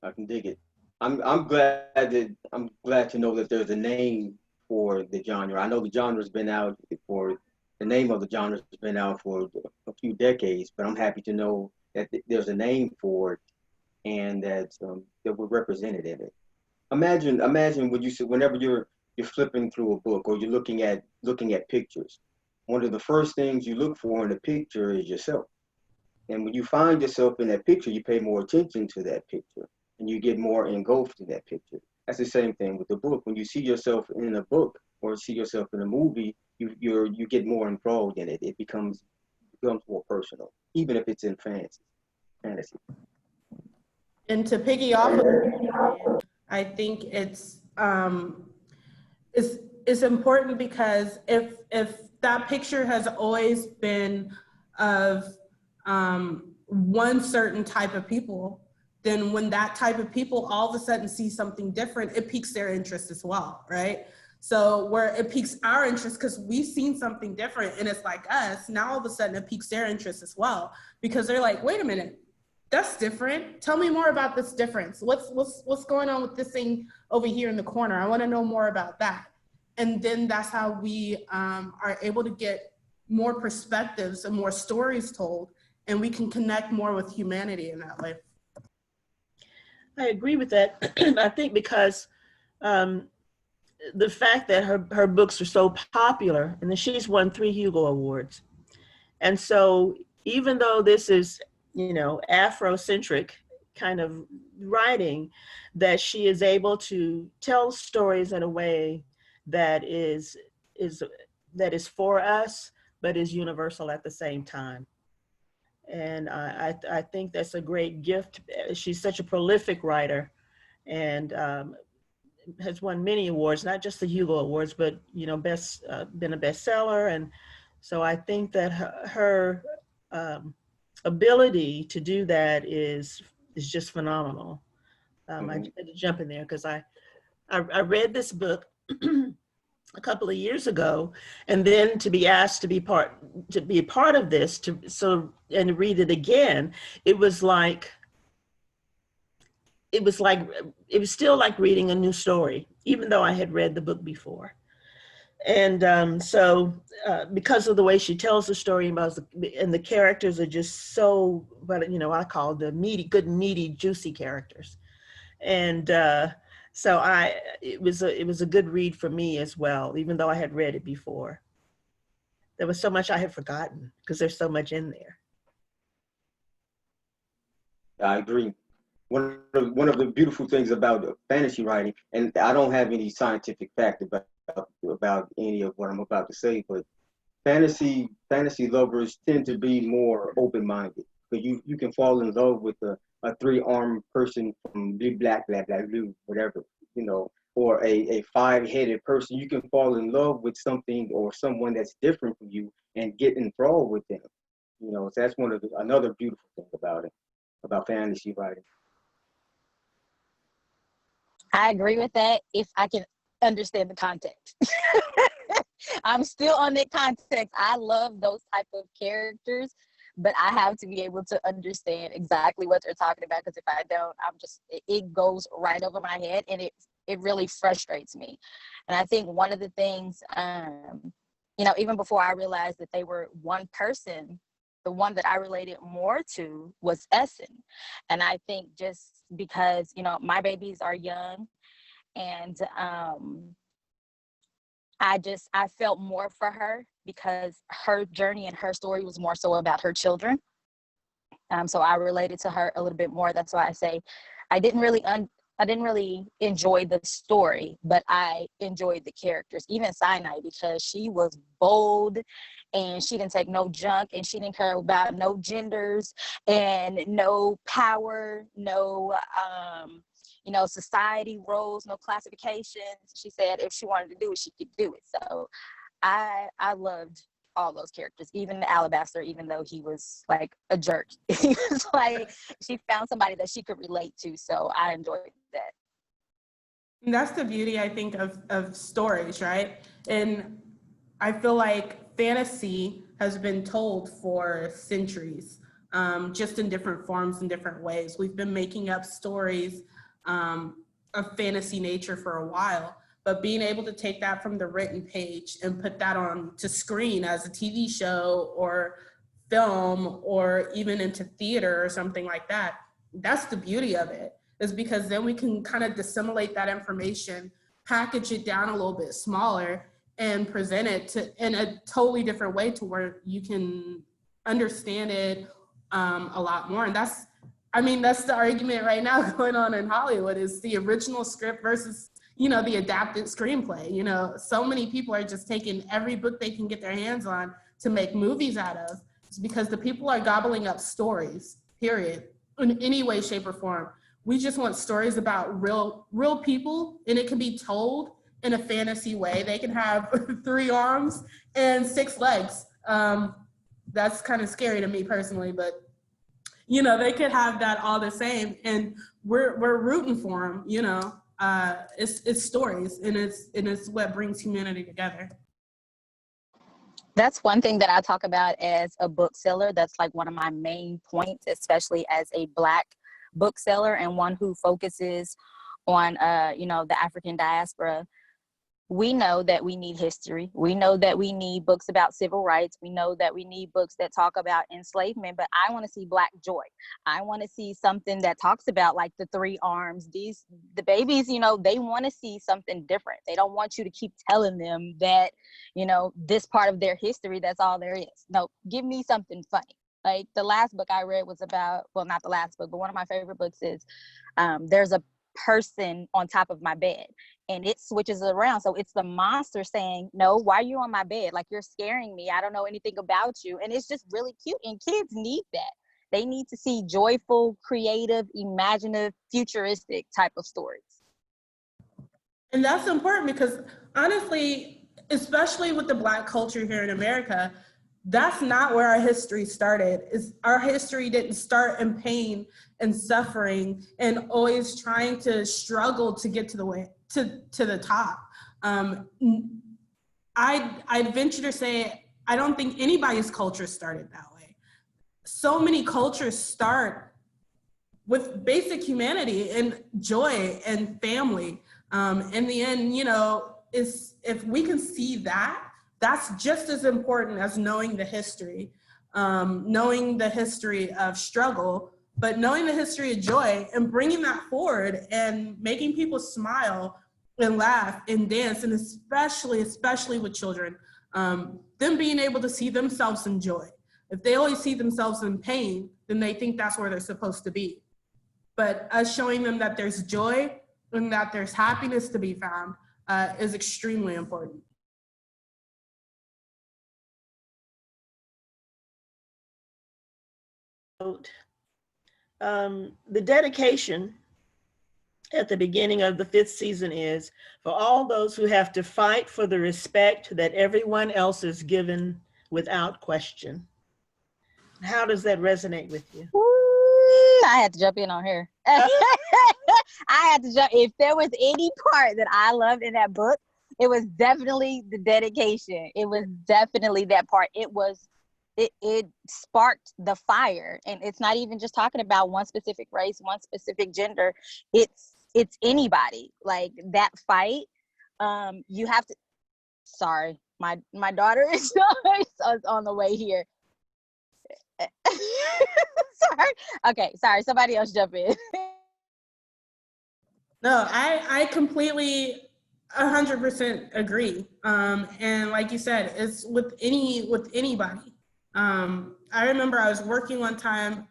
I can dig it. I'm glad to know that there's a name for the genre. I know the genre's been out for the name of the genre's been out for a few decades, but I'm happy to know that there's a name for it and that we're represented in it. Imagine when whenever you're flipping through a book or you're looking at pictures, one of the first things you look for in a picture is yourself. And when you find yourself in that picture, you pay more attention to that picture and you get more engulfed in that picture. That's the same thing with the book. When you see yourself in a book or see yourself in a movie, you get more enthralled in it. It becomes more personal, even if it's in fantasy. And to piggy off of it, I think it's important because if that picture has always been of one certain type of people, then when that type of people all of a sudden see something different, it piques their interest as well, right? So where it piques our interest because we've seen something different and it's like us, now all of a sudden it piques their interest as well because they're like, wait a minute, that's different. Tell me more about this difference. What's going on with this thing over here in the corner? I want to know more about that. And then that's how we are able to get more perspectives and more stories told, and we can connect more with humanity in that way. I agree with that. I think because the fact that her books are so popular, and then she's won 3 Hugo Awards. And so even though this is, you know, Afrocentric kind of writing, that she is able to tell stories in a way that is for us, but is universal at the same time. And I think that's a great gift. She's such a prolific writer, and has won many awards, not just the Hugo Awards, but you know, been a bestseller. And so I think that her ability to do that is just phenomenal. I had to jump in there because I read this book a couple of years ago, and then to be asked to be a part of this, and read it again, it was still like reading a new story, even though I had read the book before. And so because of the way she tells the story, and the characters are just so, what you know, I call the meaty, juicy characters. And so it was a good read for me as well, even though I had read it before. There was so much I had forgotten because there's so much in there. I agree. One of the beautiful things about fantasy writing, and I don't have any scientific fact about any of what I'm about to say, but fantasy lovers tend to be more open-minded. But you can fall in love with a 3-armed person from black, blue, whatever, you know, or a 5-headed person. You can fall in love with something or someone that's different from you and get enthralled with them. You know, so that's another beautiful thing about fantasy writing. I agree with that if I can understand the context. I'm still on that context. I love those type of characters, but I have to be able to understand exactly what they're talking about, because if I don't, it goes right over my head, and it really frustrates me. And I think one of the things, you know, even before I realized that they were one person, the one that I related more to was Essun. And I think just because, you know, my babies are young, and I felt more for her because her journey and her story was more so about her children. So I related to her a little bit more. That's why I say I didn't really I didn't really enjoy the story, but I enjoyed the characters, even Sinai, because she was bold and she didn't take no junk and she didn't care about no genders and no power, no, society roles, no classifications. She said if she wanted to do it, she could do it. So I loved all those characters, even the alabaster, even though he was like a jerk. He was like, she found somebody that she could relate to. So I enjoyed that. And that's the beauty, I think, of stories, right? And I feel like fantasy has been told for centuries, just in different forms and different ways. We've been making up stories of fantasy nature for a while, but being able to take that from the written page and put that on to screen as a TV show or film or even into theater or something like that, that's the beauty of it, is because then we can kind of disseminate that information, package it down a little bit smaller, and present it in a totally different way to where you can understand it a lot more. And that's the argument right now going on in Hollywood, is the original script versus, the adapted screenplay. So many people are just taking every book they can get their hands on to make movies out of. It's because the people are gobbling up stories, period, in any way, shape, or form. We just want stories about real people, and it can be told in a fantasy way. They can have 3 arms and 6 legs. That's kind of scary to me personally, but they could have that all the same, and we're rooting for them. It's stories, and it's what brings humanity together. That's one thing that I talk about as a bookseller. That's like one of my main points, especially as a Black bookseller and one who focuses on the African diaspora. We know that we need history. We know that we need books about civil rights. We know that we need books that talk about enslavement, but I want to see Black joy. I want to see something that talks about like the 3 arms. The babies, they want to see something different. They don't want you to keep telling them that, this part of their history, that's all there is. No, give me something funny. Like the last book I read was about, well, not the last book, but one of my favorite books is there's a person on top of my bed, and it switches around. So it's the monster saying, no, why are you on my bed? Like, you're scaring me. I don't know anything about you. And it's just really cute. And kids need that. They need to see joyful, creative, imaginative, futuristic type of stories. And that's important because honestly, especially with the Black culture here in America, that's not where our history started. Our history didn't start in pain and suffering and always trying to struggle to get to the top. I'd venture to say I don't think anybody's culture started that way. So many cultures start with basic humanity and joy and family. In the end, is if we can see that, that's just as important as knowing the history of struggle, but knowing the history of joy and bringing that forward and making people smile and laugh and dance, and especially with children, them being able to see themselves in joy. If they always see themselves in pain, then they think that's where they're supposed to be. But us showing them that there's joy and that there's happiness to be found is extremely important. The dedication at the beginning of the 5th season is for all those who have to fight for the respect that everyone else is given without question. How does that resonate with you? Ooh, I had to jump in on here. I had to jump. If there was any part that I loved in that book, it was definitely the dedication. It was definitely that part. It sparked the fire, and it's not even just talking about one specific race, one specific gender. It's anybody. Like that fight. You have to. Sorry, my daughter is on the way here. Sorry. Okay, sorry. Somebody else jump in. No, I completely 100% agree. And like you said, it's with anybody. I remember I was working one time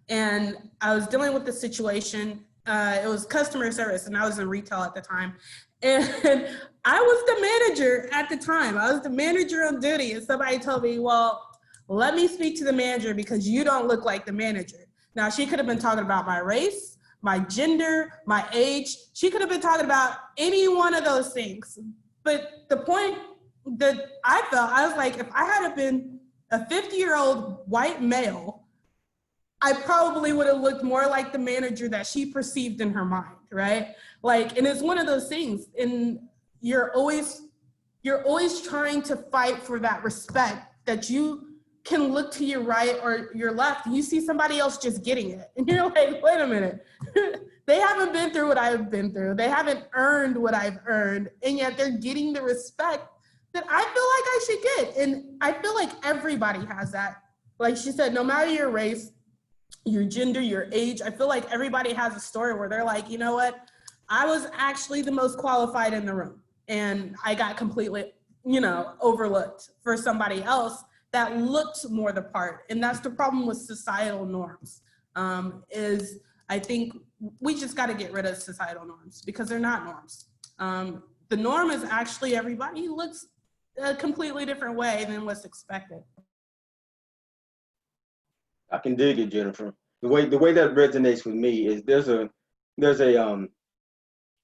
and I was dealing with the situation, It was customer service, and I was in retail at the time. And I was the manager at the time. I was the manager on duty, and somebody told me, well, let me speak to the manager because you don't look like the manager. Now, she could have been talking about my race, my gender, my age. She could have been talking about any one of those things. But the point that I felt, I was like, if I had been a 50-year-old white male, I probably would have looked more like the manager that she perceived in her mind, right? Like, and it's one of those things, and you're always trying to fight for that respect that you can look to your right or your left and you see somebody else just getting it. And you're like, wait a minute. They haven't been through what I've been through. They haven't earned what I've earned. And yet they're getting the respect that I feel like I should get. And I feel like everybody has that. Like she said, no matter your race, your gender, your age, I feel like everybody has a story where they're like, you know what? I was actually the most qualified in the room. And I got completely, overlooked for somebody else that looked more the part. And that's the problem with societal norms, is I think we just got to get rid of societal norms because they're not norms. The norm is actually everybody looks a completely different way than what's expected. I can dig it, Jennifer. The way that resonates with me is there's a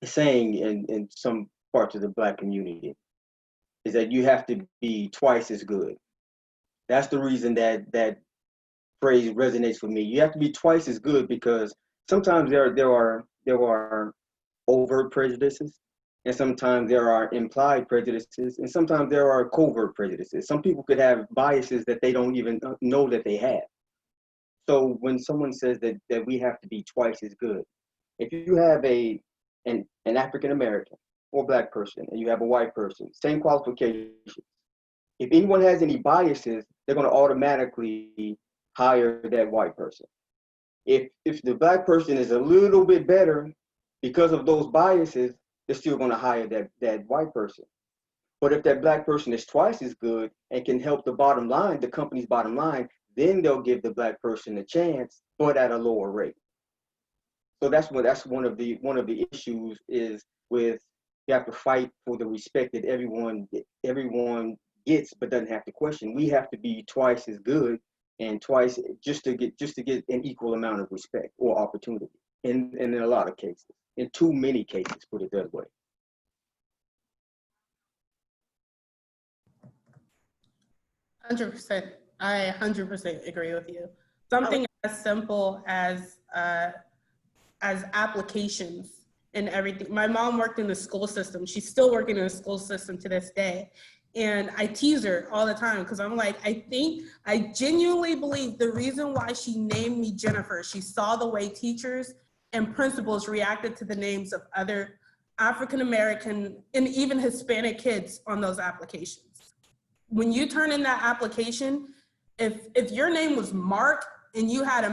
saying in some parts of the Black community is that you have to be twice as good. That's the reason that phrase resonates with me. You have to be twice as good because sometimes there are overt prejudices, and sometimes there are implied prejudices, and sometimes there are covert prejudices. Some people could have biases that they don't even know that they have. So when someone says that we have to be twice as good, if you have an African American or Black person and you have a white person, same qualifications, if anyone has any biases, they're going to automatically hire that white person. If the Black person is a little bit better because of those biases, they're still going to hire that white person. But if that Black person is twice as good and can help the bottom line, the company's bottom line, then they'll give the Black person a chance, but at a lower rate. So that's one of the issues is with you have to fight for the respect that everyone gets, but doesn't have to question. We have to be twice as good and twice just to get an equal amount of respect or opportunity. In a lot of cases, in too many cases, put it that way. 100%. I 100% agree with you. Something as simple as applications and everything. My mom worked in the school system. She's still working in the school system to this day. And I tease her all the time because I'm like, I genuinely believe the reason why she named me Jennifer, she saw the way teachers and principals reacted to the names of other African-American and even Hispanic kids on those applications. When you turn in that application, if your name was Mark and you had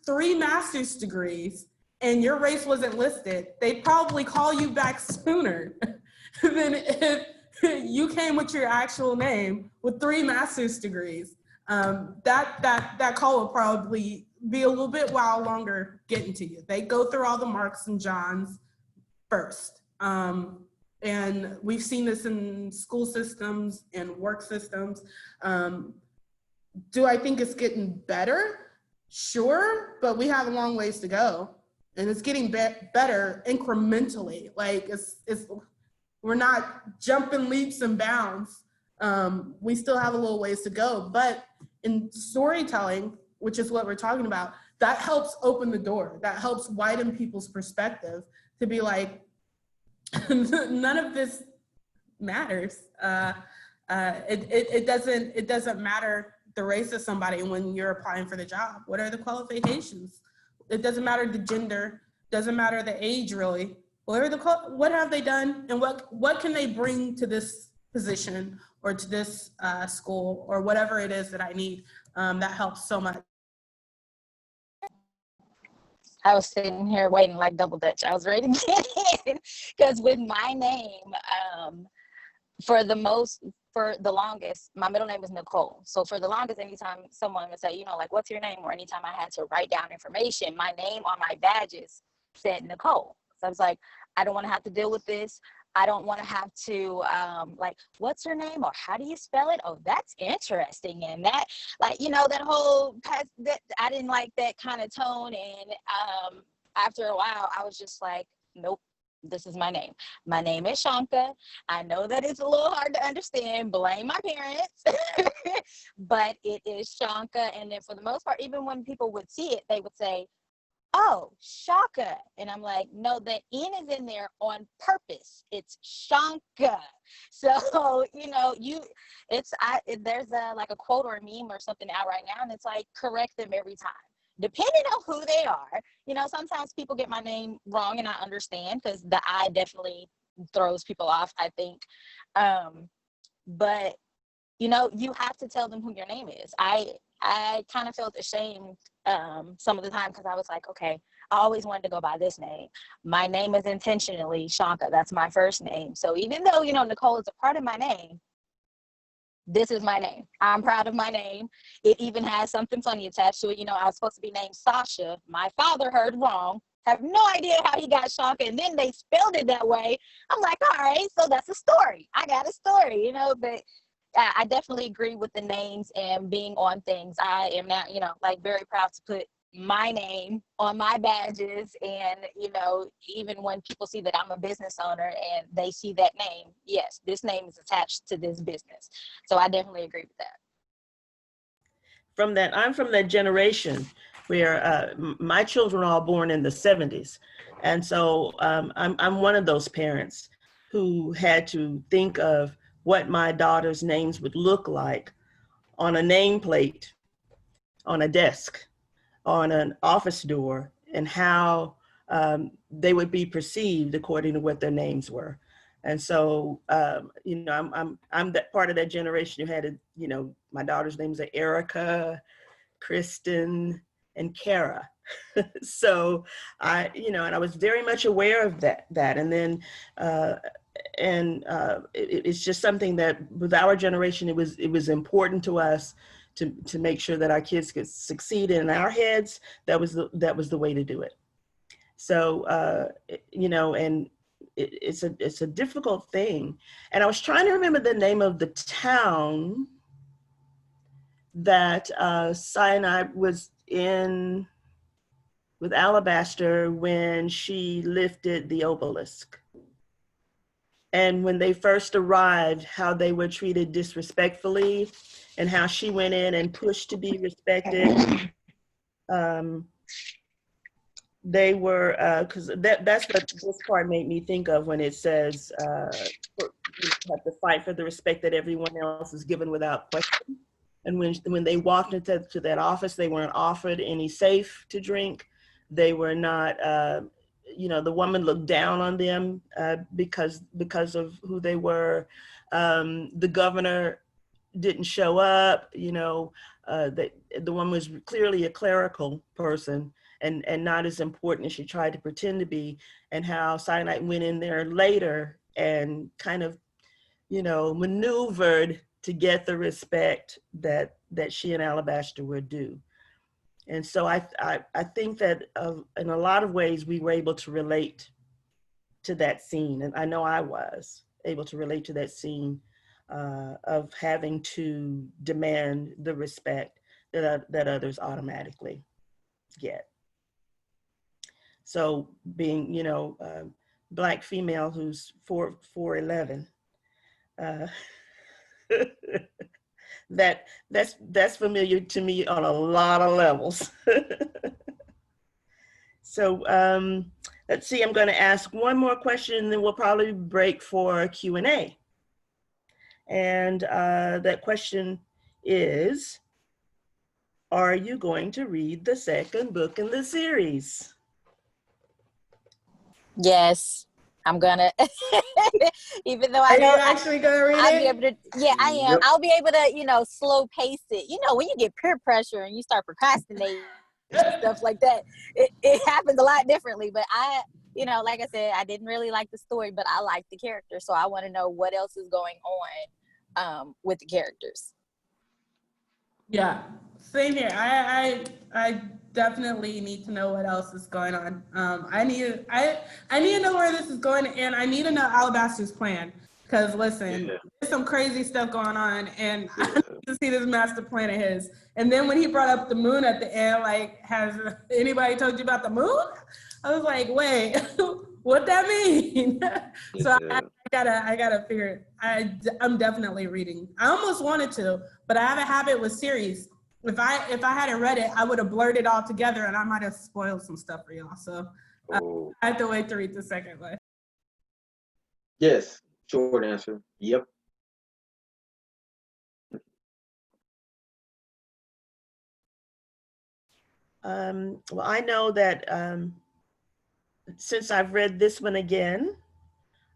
3 master's degrees and your race wasn't listed, they'd probably call you back sooner than if you came with your actual name with 3 master's degrees. That call will probably be a little bit while longer getting to you. They go through all the Marks and Johns first. And we've seen this in school systems and work systems. Do I think it's getting better? Sure, but we have a long ways to go. And it's getting better incrementally. Like we're not jumping leaps and bounds. We still have a little ways to go. But in storytelling, which is what we're talking about, that helps open the door. That helps widen people's perspective to be like, none of this matters. It doesn't matter the race of somebody when you're applying for the job. What are the qualifications? It doesn't matter the gender, doesn't matter the age really. What have they done and what can they bring to this position or to this school or whatever it is that I need? That helps so much. I was sitting here waiting like double dutch. I was ready to get in because with my name, for the longest, my middle name is Nicole. So for the longest, anytime someone would say, like, what's your name? Or anytime I had to write down information, my name on my badges said Nicole. So I was like, I don't want to have to deal with this. I don't want to have to like, what's her name, or how do you spell it? Oh, that's interesting. And that, like, you know, that whole that I didn't like that kind of tone. And after a while, I was just like, nope, this is my name. My name is Shanka. I know that it's a little hard to understand. Blame my parents, but it is Shanka. And then for the most part, even when people would see it, they would say, oh, Shaka. And I'm like, no, the N is in there on purpose. It's Shanka. So, you know, there's like a quote or a meme or something out right now, and it's like, correct them every time. Depending on who they are, you know, sometimes people get my name wrong, and I understand, because the I definitely throws people off, I think. But, you know, you have to tell them who your name is. I kind of felt ashamed some of the time, because I was like, okay, I always wanted to go by this name. My name is intentionally Shanka. That's my first name. So even though, you know, Nicole is a part of my name, this is my name. I'm proud of my name. It even has something funny attached to it. You know, I was supposed to be named Sasha. My father heard wrong. Have no idea how he got Shanka, and then they spelled it that way. I'm like, all right, so that's a story. I got a story, you know, but I definitely agree with the names and being on things. I am now, you know, like, very proud to put my name on my badges. And, you know, even when people see that I'm a business owner and they see that name, yes, this name is attached to this business. So I definitely agree with that. I'm from that generation where my children are all born in the 70s. And so I'm one of those parents who had to think of what my daughter's names would look like on a nameplate, on a desk, on an office door, and how they would be perceived according to what their names were. And so, you know, I'm that part of that generation who had, you know, my daughter's names are Erica, Kristen, and Kara. So you know, and I was very much aware of that. And then, it's just something that with our generation, it was important to us to make sure that our kids could succeed. In our heads, that was the way to do it. So, you know, and it's a difficult thing. And I was trying to remember the name of the town that Sinai was in with Alabaster when she lifted the obelisk. And when they first arrived, how they were treated disrespectfully, and how she went in and pushed to be respected. They were, because that's what this part made me think of when it says you have to fight for the respect that everyone else is given without question. And when they walked into that office, they weren't offered any safe to drink. They were not, you know, the woman looked down on them because of who they were. The governor didn't show up. You know, the woman was clearly a clerical person and not as important as she tried to pretend to be. And how Cyanide went in there later and kind of, you know, maneuvered to get the respect that she and Alabaster were due. And so I think that in a lot of ways we were able to relate to that scene. And I know I was able to relate to that scene of having to demand the respect that others automatically get. So being, you know, Black female who's 4'11", that's familiar to me on a lot of levels. So let's see, I'm going to ask one more question and then we'll probably break for Q&A. And that question is, are you going to read the second book in the series? Yes, I'm gonna. Even though I know Are you actually gonna read I'll it? be able to. Yeah, I am. Yep. I'll be able to, you know, slow pace it. You know, when you get peer pressure and you start procrastinating and stuff like that, it happens a lot differently. But you know, like I said, I didn't really like the story, but I like the character, so I want to know what else is going on with the characters. Yeah. Same here. I definitely need to know what else is going on. I need to know where this is going, and I need to know Alabaster's plan. Because listen, there's some crazy stuff going on, and I need to see this master plan of his. And then when he brought up the moon at the end, like, has anybody told you about the moon? I was like, wait, what that mean? So I gotta figure it. I'm definitely reading. I almost wanted to, but I have a habit with series. If I hadn't read it, I would have blurred it all together, and I might have spoiled some stuff for y'all. So I have to wait to read the second one. Yes. Short answer. Yep. Well, I know that since I've read this one again,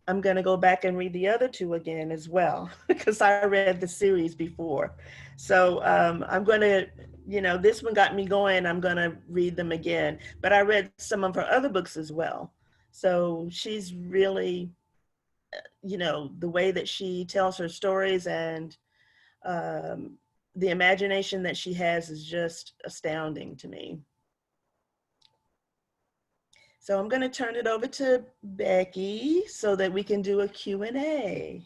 I'm going to go back and read the other two again as well, because I read the series before. So I'm going to, this one got me going. I'm going to read them again. But I read some of her other books as well. So she's really, the way that she tells her stories and the imagination that she has is just astounding to me. So I'm going to turn it over to Becky so that we can do a Q&A.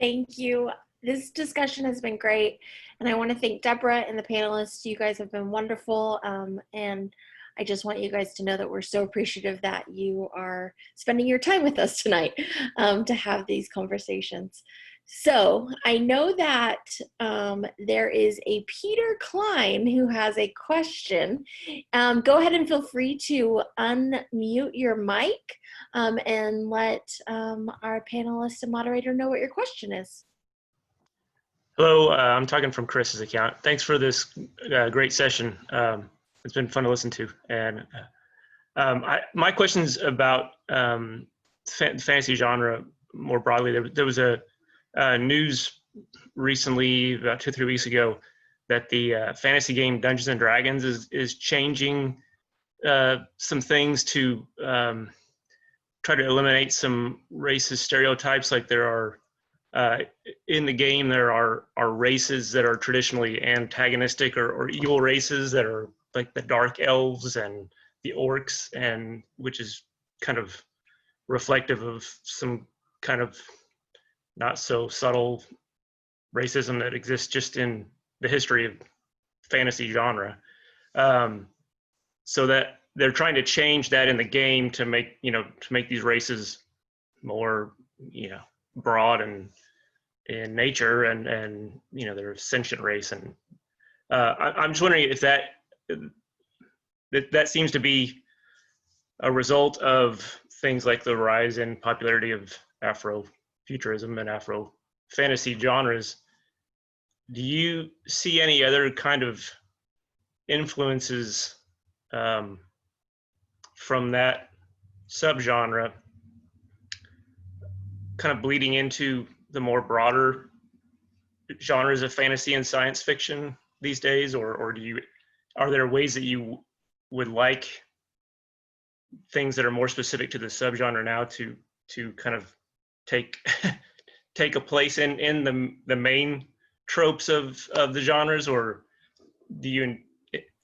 Thank you. This discussion has been great. And I want to thank Deborah and the panelists. You guys have been wonderful. And I just want you guys to know that we're so appreciative that you are spending your time with us tonight to have these conversations. So I know that there is a Peter Klein who has a question. Go ahead and feel free to unmute your mic and let our panelist and moderator know what your question is. Hello, I'm talking from Chris's account. Thanks for this great session. It's been fun to listen to. And my question's about fantasy genre more broadly. There was a news recently, about 2 or 3 weeks ago, that the fantasy game Dungeons and Dragons is changing some things to try to eliminate some racist stereotypes. Like there are in the game, there are races that are traditionally antagonistic or evil races that are like the dark elves and the orcs, and which is kind of reflective of some kind of not so subtle racism that exists just in the history of fantasy genre. So that they're trying to change that in the game to make these races more, broad and in nature, and they're a sentient race. And I'm just wondering if that seems to be a result of things like the rise in popularity of Afrofuturism and Afro fantasy genres. Do you see any other kind of influences from that subgenre kind of bleeding into the more broader genres of fantasy and science fiction these days, or are there ways that you would like things that are more specific to the subgenre now to kind of take a place in the main tropes of the genres, or do you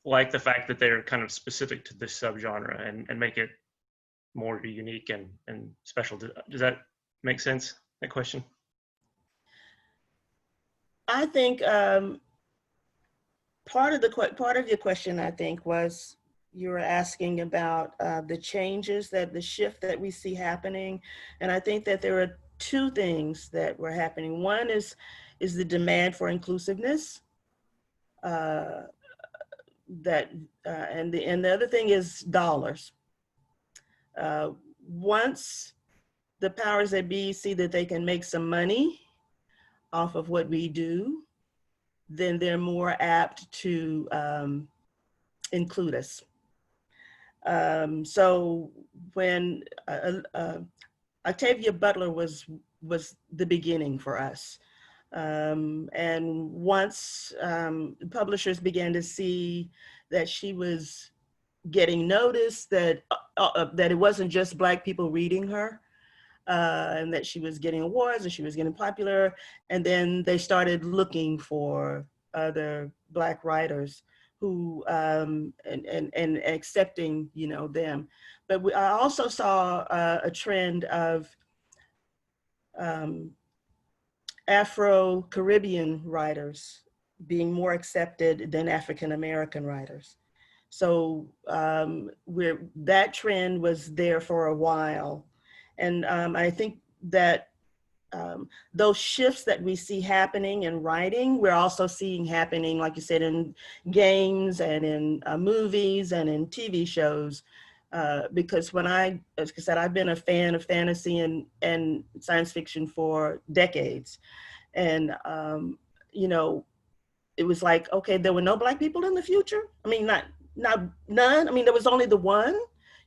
like the fact that they're kind of specific to this subgenre and make it more unique and special? Does that make sense, that question? I think part of your question, I think, was you were asking about the changes, the shift that we see happening. And I think that there are two things that were happening. One is the demand for inclusiveness. And the other thing is dollars. Once the powers that be see that they can make some money off of what we do, then they're more apt to include us. So when Octavia Butler was the beginning for us. And once publishers began to see that she was getting noticed, that it wasn't just Black people reading her, and that she was getting awards and she was getting popular, and then they started looking for other Black writers who and accepting, you know, them. But I also saw a trend of Afro-Caribbean writers being more accepted than African-American writers. So that trend was there for a while. And I think that those shifts that we see happening in writing, we're also seeing happening, like you said, in games and in movies and in TV shows. Because when as I said, I've been a fan of fantasy and science fiction for decades. And, you know, it was like, okay, there were no Black people in the future. I mean, not none. I mean, there was only the one.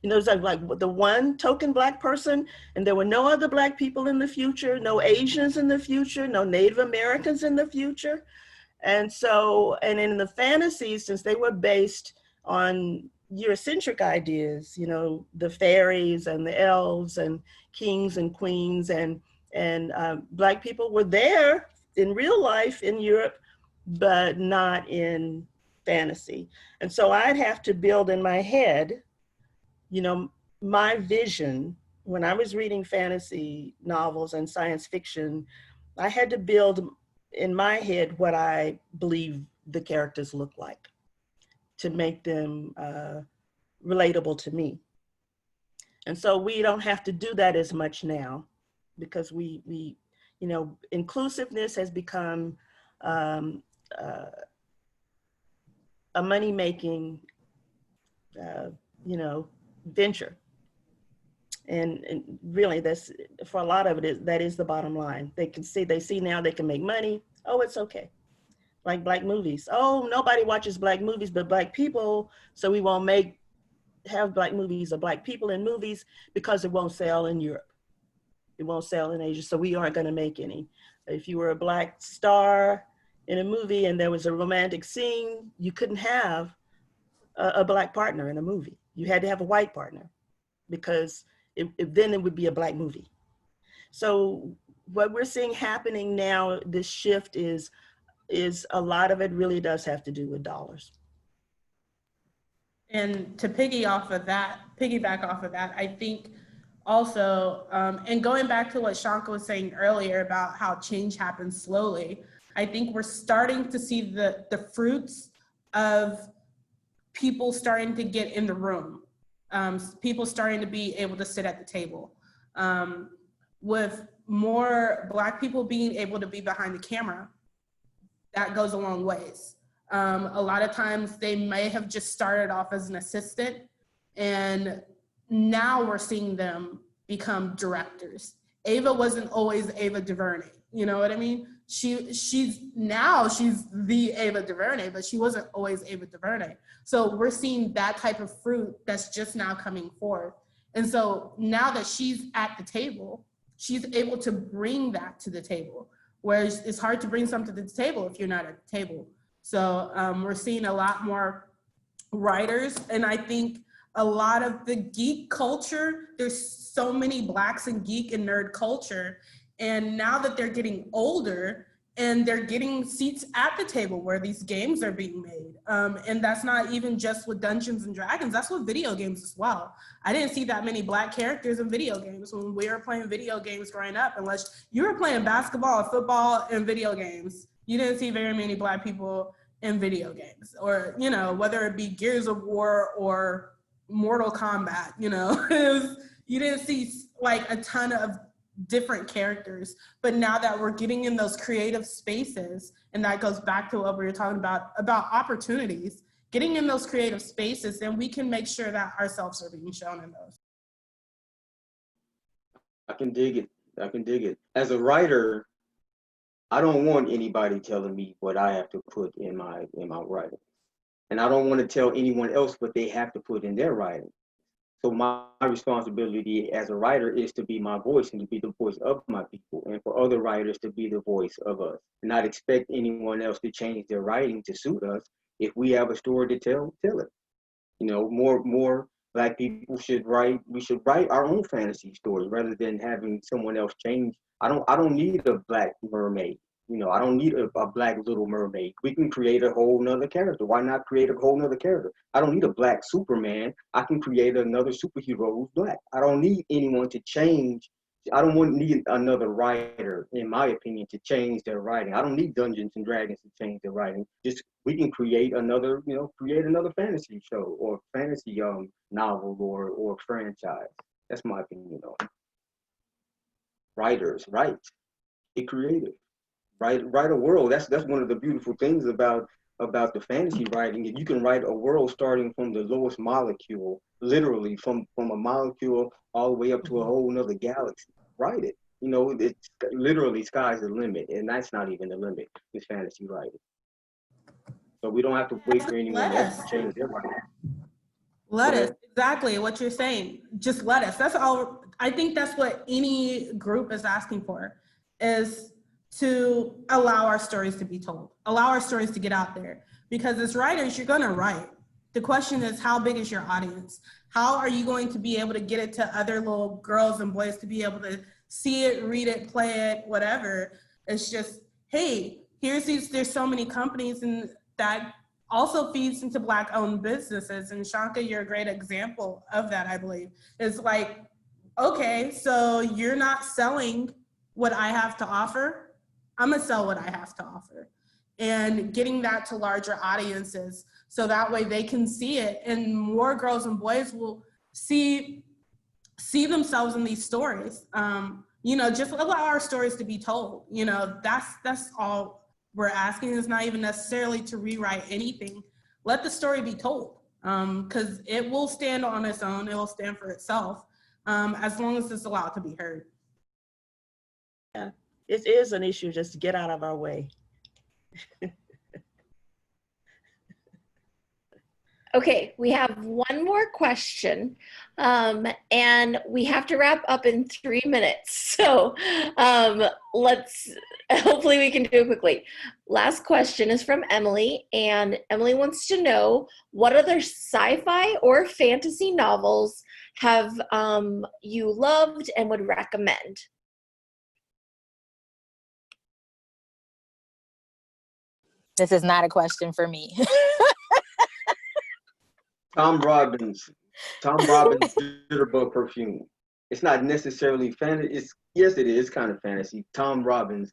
You know, it was like the one token Black person, and there were no other Black people in the future, no Asians in the future, no Native Americans in the future. And so, and in the fantasies, since they were based on Eurocentric ideas, you know, the fairies and the elves and kings and queens and Black people were there in real life in Europe, but not in fantasy. And so I'd have to build in my head, you know, my vision when I was reading fantasy novels and science fiction. I had to build in my head what I believe the characters look like to make them relatable to me. And so we don't have to do that as much now because we you know, inclusiveness has become a money-making, you know, venture. And really that's, for a lot of it, that is the bottom line. They see now they can make money. Oh, it's okay. Like Black movies. Oh, nobody watches Black movies but Black people, so we won't have Black movies or Black people in movies because it won't sell in Europe. It won't sell in Asia, so we aren't gonna make any. If you were a Black star in a movie and there was a romantic scene, you couldn't have a Black partner in a movie. You had to have a white partner because then it would be a Black movie. So what we're seeing happening now, this shift is a lot of it really does have to do with dollars. And to piggyback off of that, I think also, and going back to what Shanka was saying earlier about how change happens slowly, I think we're starting to see the fruits of people starting to get in the room, people starting to be able to sit at the table. With more Black people being able to be behind the camera, that goes a long ways. A lot of times they may have just started off as an assistant, and now we're seeing them become directors. Ava wasn't always Ava DuVernay, you know what I mean? She's the Ava DuVernay, but she wasn't always Ava DuVernay. So we're seeing that type of fruit that's just now coming forth. And so now that she's at the table, she's able to bring that to the table, whereas it's hard to bring something to the table if you're not at the table. So we're seeing a lot more writers, and I think a lot of the geek culture, there's so many Blacks in geek and nerd culture, and now that they're getting older and they're getting seats at the table where these games are being made. And that's not even just with Dungeons and Dragons, that's with video games as well. I didn't see that many Black characters in video games when we were playing video games growing up, unless you were playing basketball or football and video games. You didn't see very many Black people in video games, or, you know, whether it be Gears of War or Mortal Kombat, you know, you didn't see like a ton of different characters. But now that we're getting in those creative spaces, and that goes back to what we were talking about opportunities, getting in those creative spaces, then we can make sure that ourselves are being shown in those. I can dig it. As a writer, I don't want anybody telling me what I have to put in my writing. And I don't want to tell anyone else what they have to put in their writing. So my responsibility as a writer is to be my voice and to be the voice of my people, and for other writers to be the voice of us, and not expect anyone else to change their writing to suit us. If we have a story to tell it. You know, more Black people should write. We should write our own fantasy stories rather than having someone else change. I don't need a Black mermaid. I don't need a black Little Mermaid. We can create a whole nother character. Why not create a whole nother character? I don't need a black Superman. I can create another superhero who's black. I don't need anyone to change. I don't need another writer, in my opinion, to change their writing. I don't need Dungeons and Dragons to change their writing. Just we can create another fantasy show or fantasy novel or franchise. That's my opinion on it. Writers, write. Be creative. Write a world. That's one of the beautiful things about the fantasy writing. You can write a world starting from the lowest molecule, literally from a molecule all the way up to a whole nother galaxy. Write it. It's literally sky's the limit, and that's not even the limit with fantasy writing. So we don't have to wait for anyone else to change their writing. Let us, exactly what you're saying. Just let us. That's all. I think that's what any group is asking for, is to allow our stories to be told, allow our stories to get out there. Because as writers, you're going to write. The question is, how big is your audience? How are you going to be able to get it to other little girls and boys to be able to see it, read it, play it, whatever? It's just, hey, there's so many companies and that also feeds into Black-owned businesses. And Shanka, you're a great example of that, I believe. It's like, okay, so you're not selling what I have to offer. I'm gonna sell what I have to offer. And getting that to larger audiences so that way they can see it and more girls and boys will see themselves in these stories. Just allow our stories to be told. That's all we're asking. Is not even necessarily to rewrite anything. Let the story be told, because it will stand on its own. It will stand for itself, as long as it's allowed to be heard. Yeah, it is an issue just to get out of our way. Okay, we have one more question, and we have to wrap up in 3 minutes. So hopefully we can do it quickly. Last question is from Emily, and Emily wants to know, what other sci-fi or fantasy novels have you loved and would recommend? This is not a question for me. Tom Robbins' Jitterbug Perfume. It's not necessarily fantasy. Yes, it is kind of fantasy. Tom Robbins'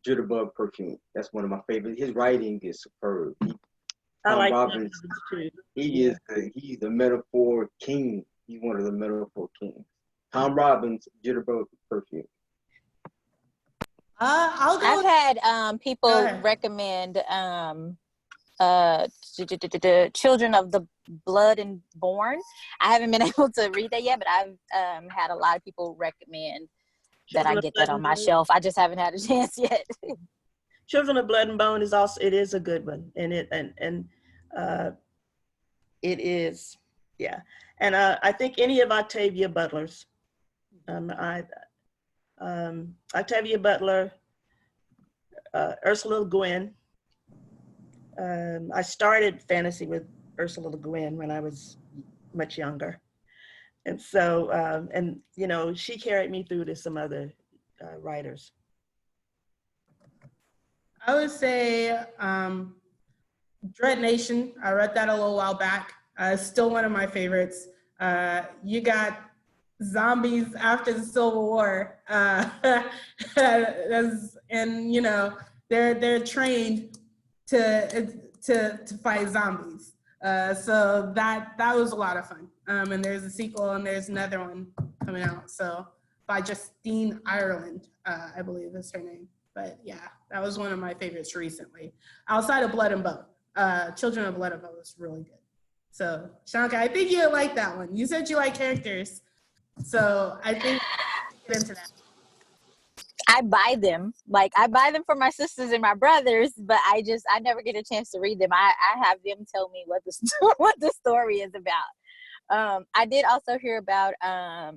Jitterbug Perfume. That's one of my favorites. His writing is superb. Tom Robbins too. He's the metaphor king. He's one of the metaphor kings. Tom Robbins' Jitterbug Perfume. I've had people recommend Children of the Blood and Born. I haven't been able to read that yet, but I've had a lot of people recommend that I get that on my shelf. I just haven't had a chance yet. Children of Blood and Bone is a good one, and it is, yeah. And I think any of Octavia Butler's, Octavia Butler, Ursula Le Guin. I started fantasy with Ursula Le Guin when I was much younger. And so, she carried me through to some other writers. I would say Dread Nation. I read that a little while back. Still one of my favorites. You got zombies after the Civil War. They're trained to fight zombies. So that was a lot of fun. And there's a sequel and there's another one coming out. So by Justine Ireland, I believe is her name. But yeah, that was one of my favorites recently. Outside of Blood and Bone, Children of Blood and Bone was really good. So Shanka, I think you like that one. You said you like characters. So I think get into that. I buy them. I buy them for my sisters and my brothers, but I never get a chance to read them. I have them tell me what the story is about. I did also hear about I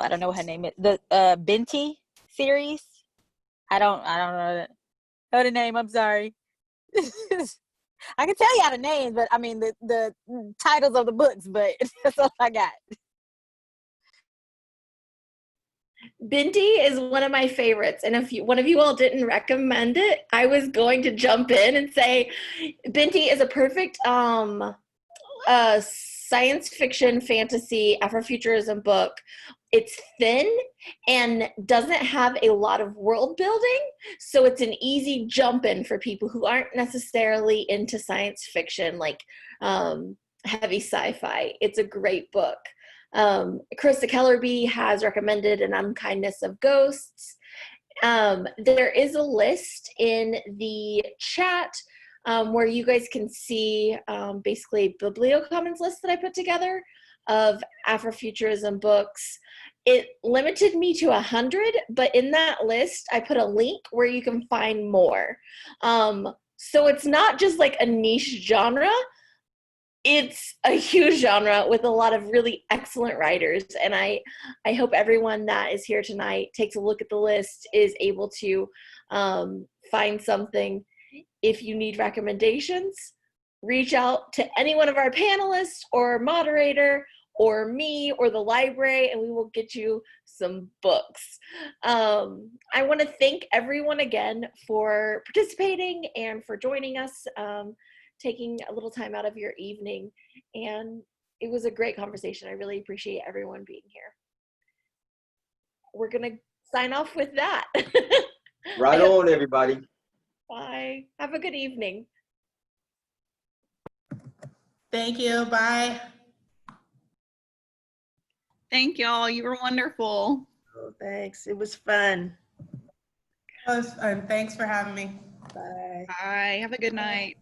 don't know what her name is. The Binti series. I don't know the name. I'm sorry. I can tell you all the names, but I mean the titles of the books, but that's all I got. Binti is one of my favorites, and if one of you all didn't recommend it, I was going to jump in and say Binti is a perfect science fiction, fantasy, Afrofuturism book. It's thin and doesn't have a lot of world building, so it's an easy jump in for people who aren't necessarily into science fiction, like heavy sci-fi. It's a great book. Krista Kellerby has recommended An Unkindness of Ghosts. There is a list in the chat where you guys can see basically bibliocommons list that I put together of Afrofuturism books. It limited me to 100, but in that list, I put a link where you can find more. So it's not just like a niche genre. It's a huge genre with a lot of really excellent writers, and I hope everyone that is here tonight takes a look at the list, is able to find something. If you need recommendations, reach out to any one of our panelists or moderator or me or the library, and we will get you some books. I want to thank everyone again for participating and for joining us, taking a little time out of your evening. And it was a great conversation. I really appreciate everyone being here. We're going to sign off with that. Right on, everybody. Bye. Have a good evening. Thank you. Bye. Thank y'all. You were wonderful. Oh, thanks. It was fun. Thanks for having me. Bye. Bye. Have a good night.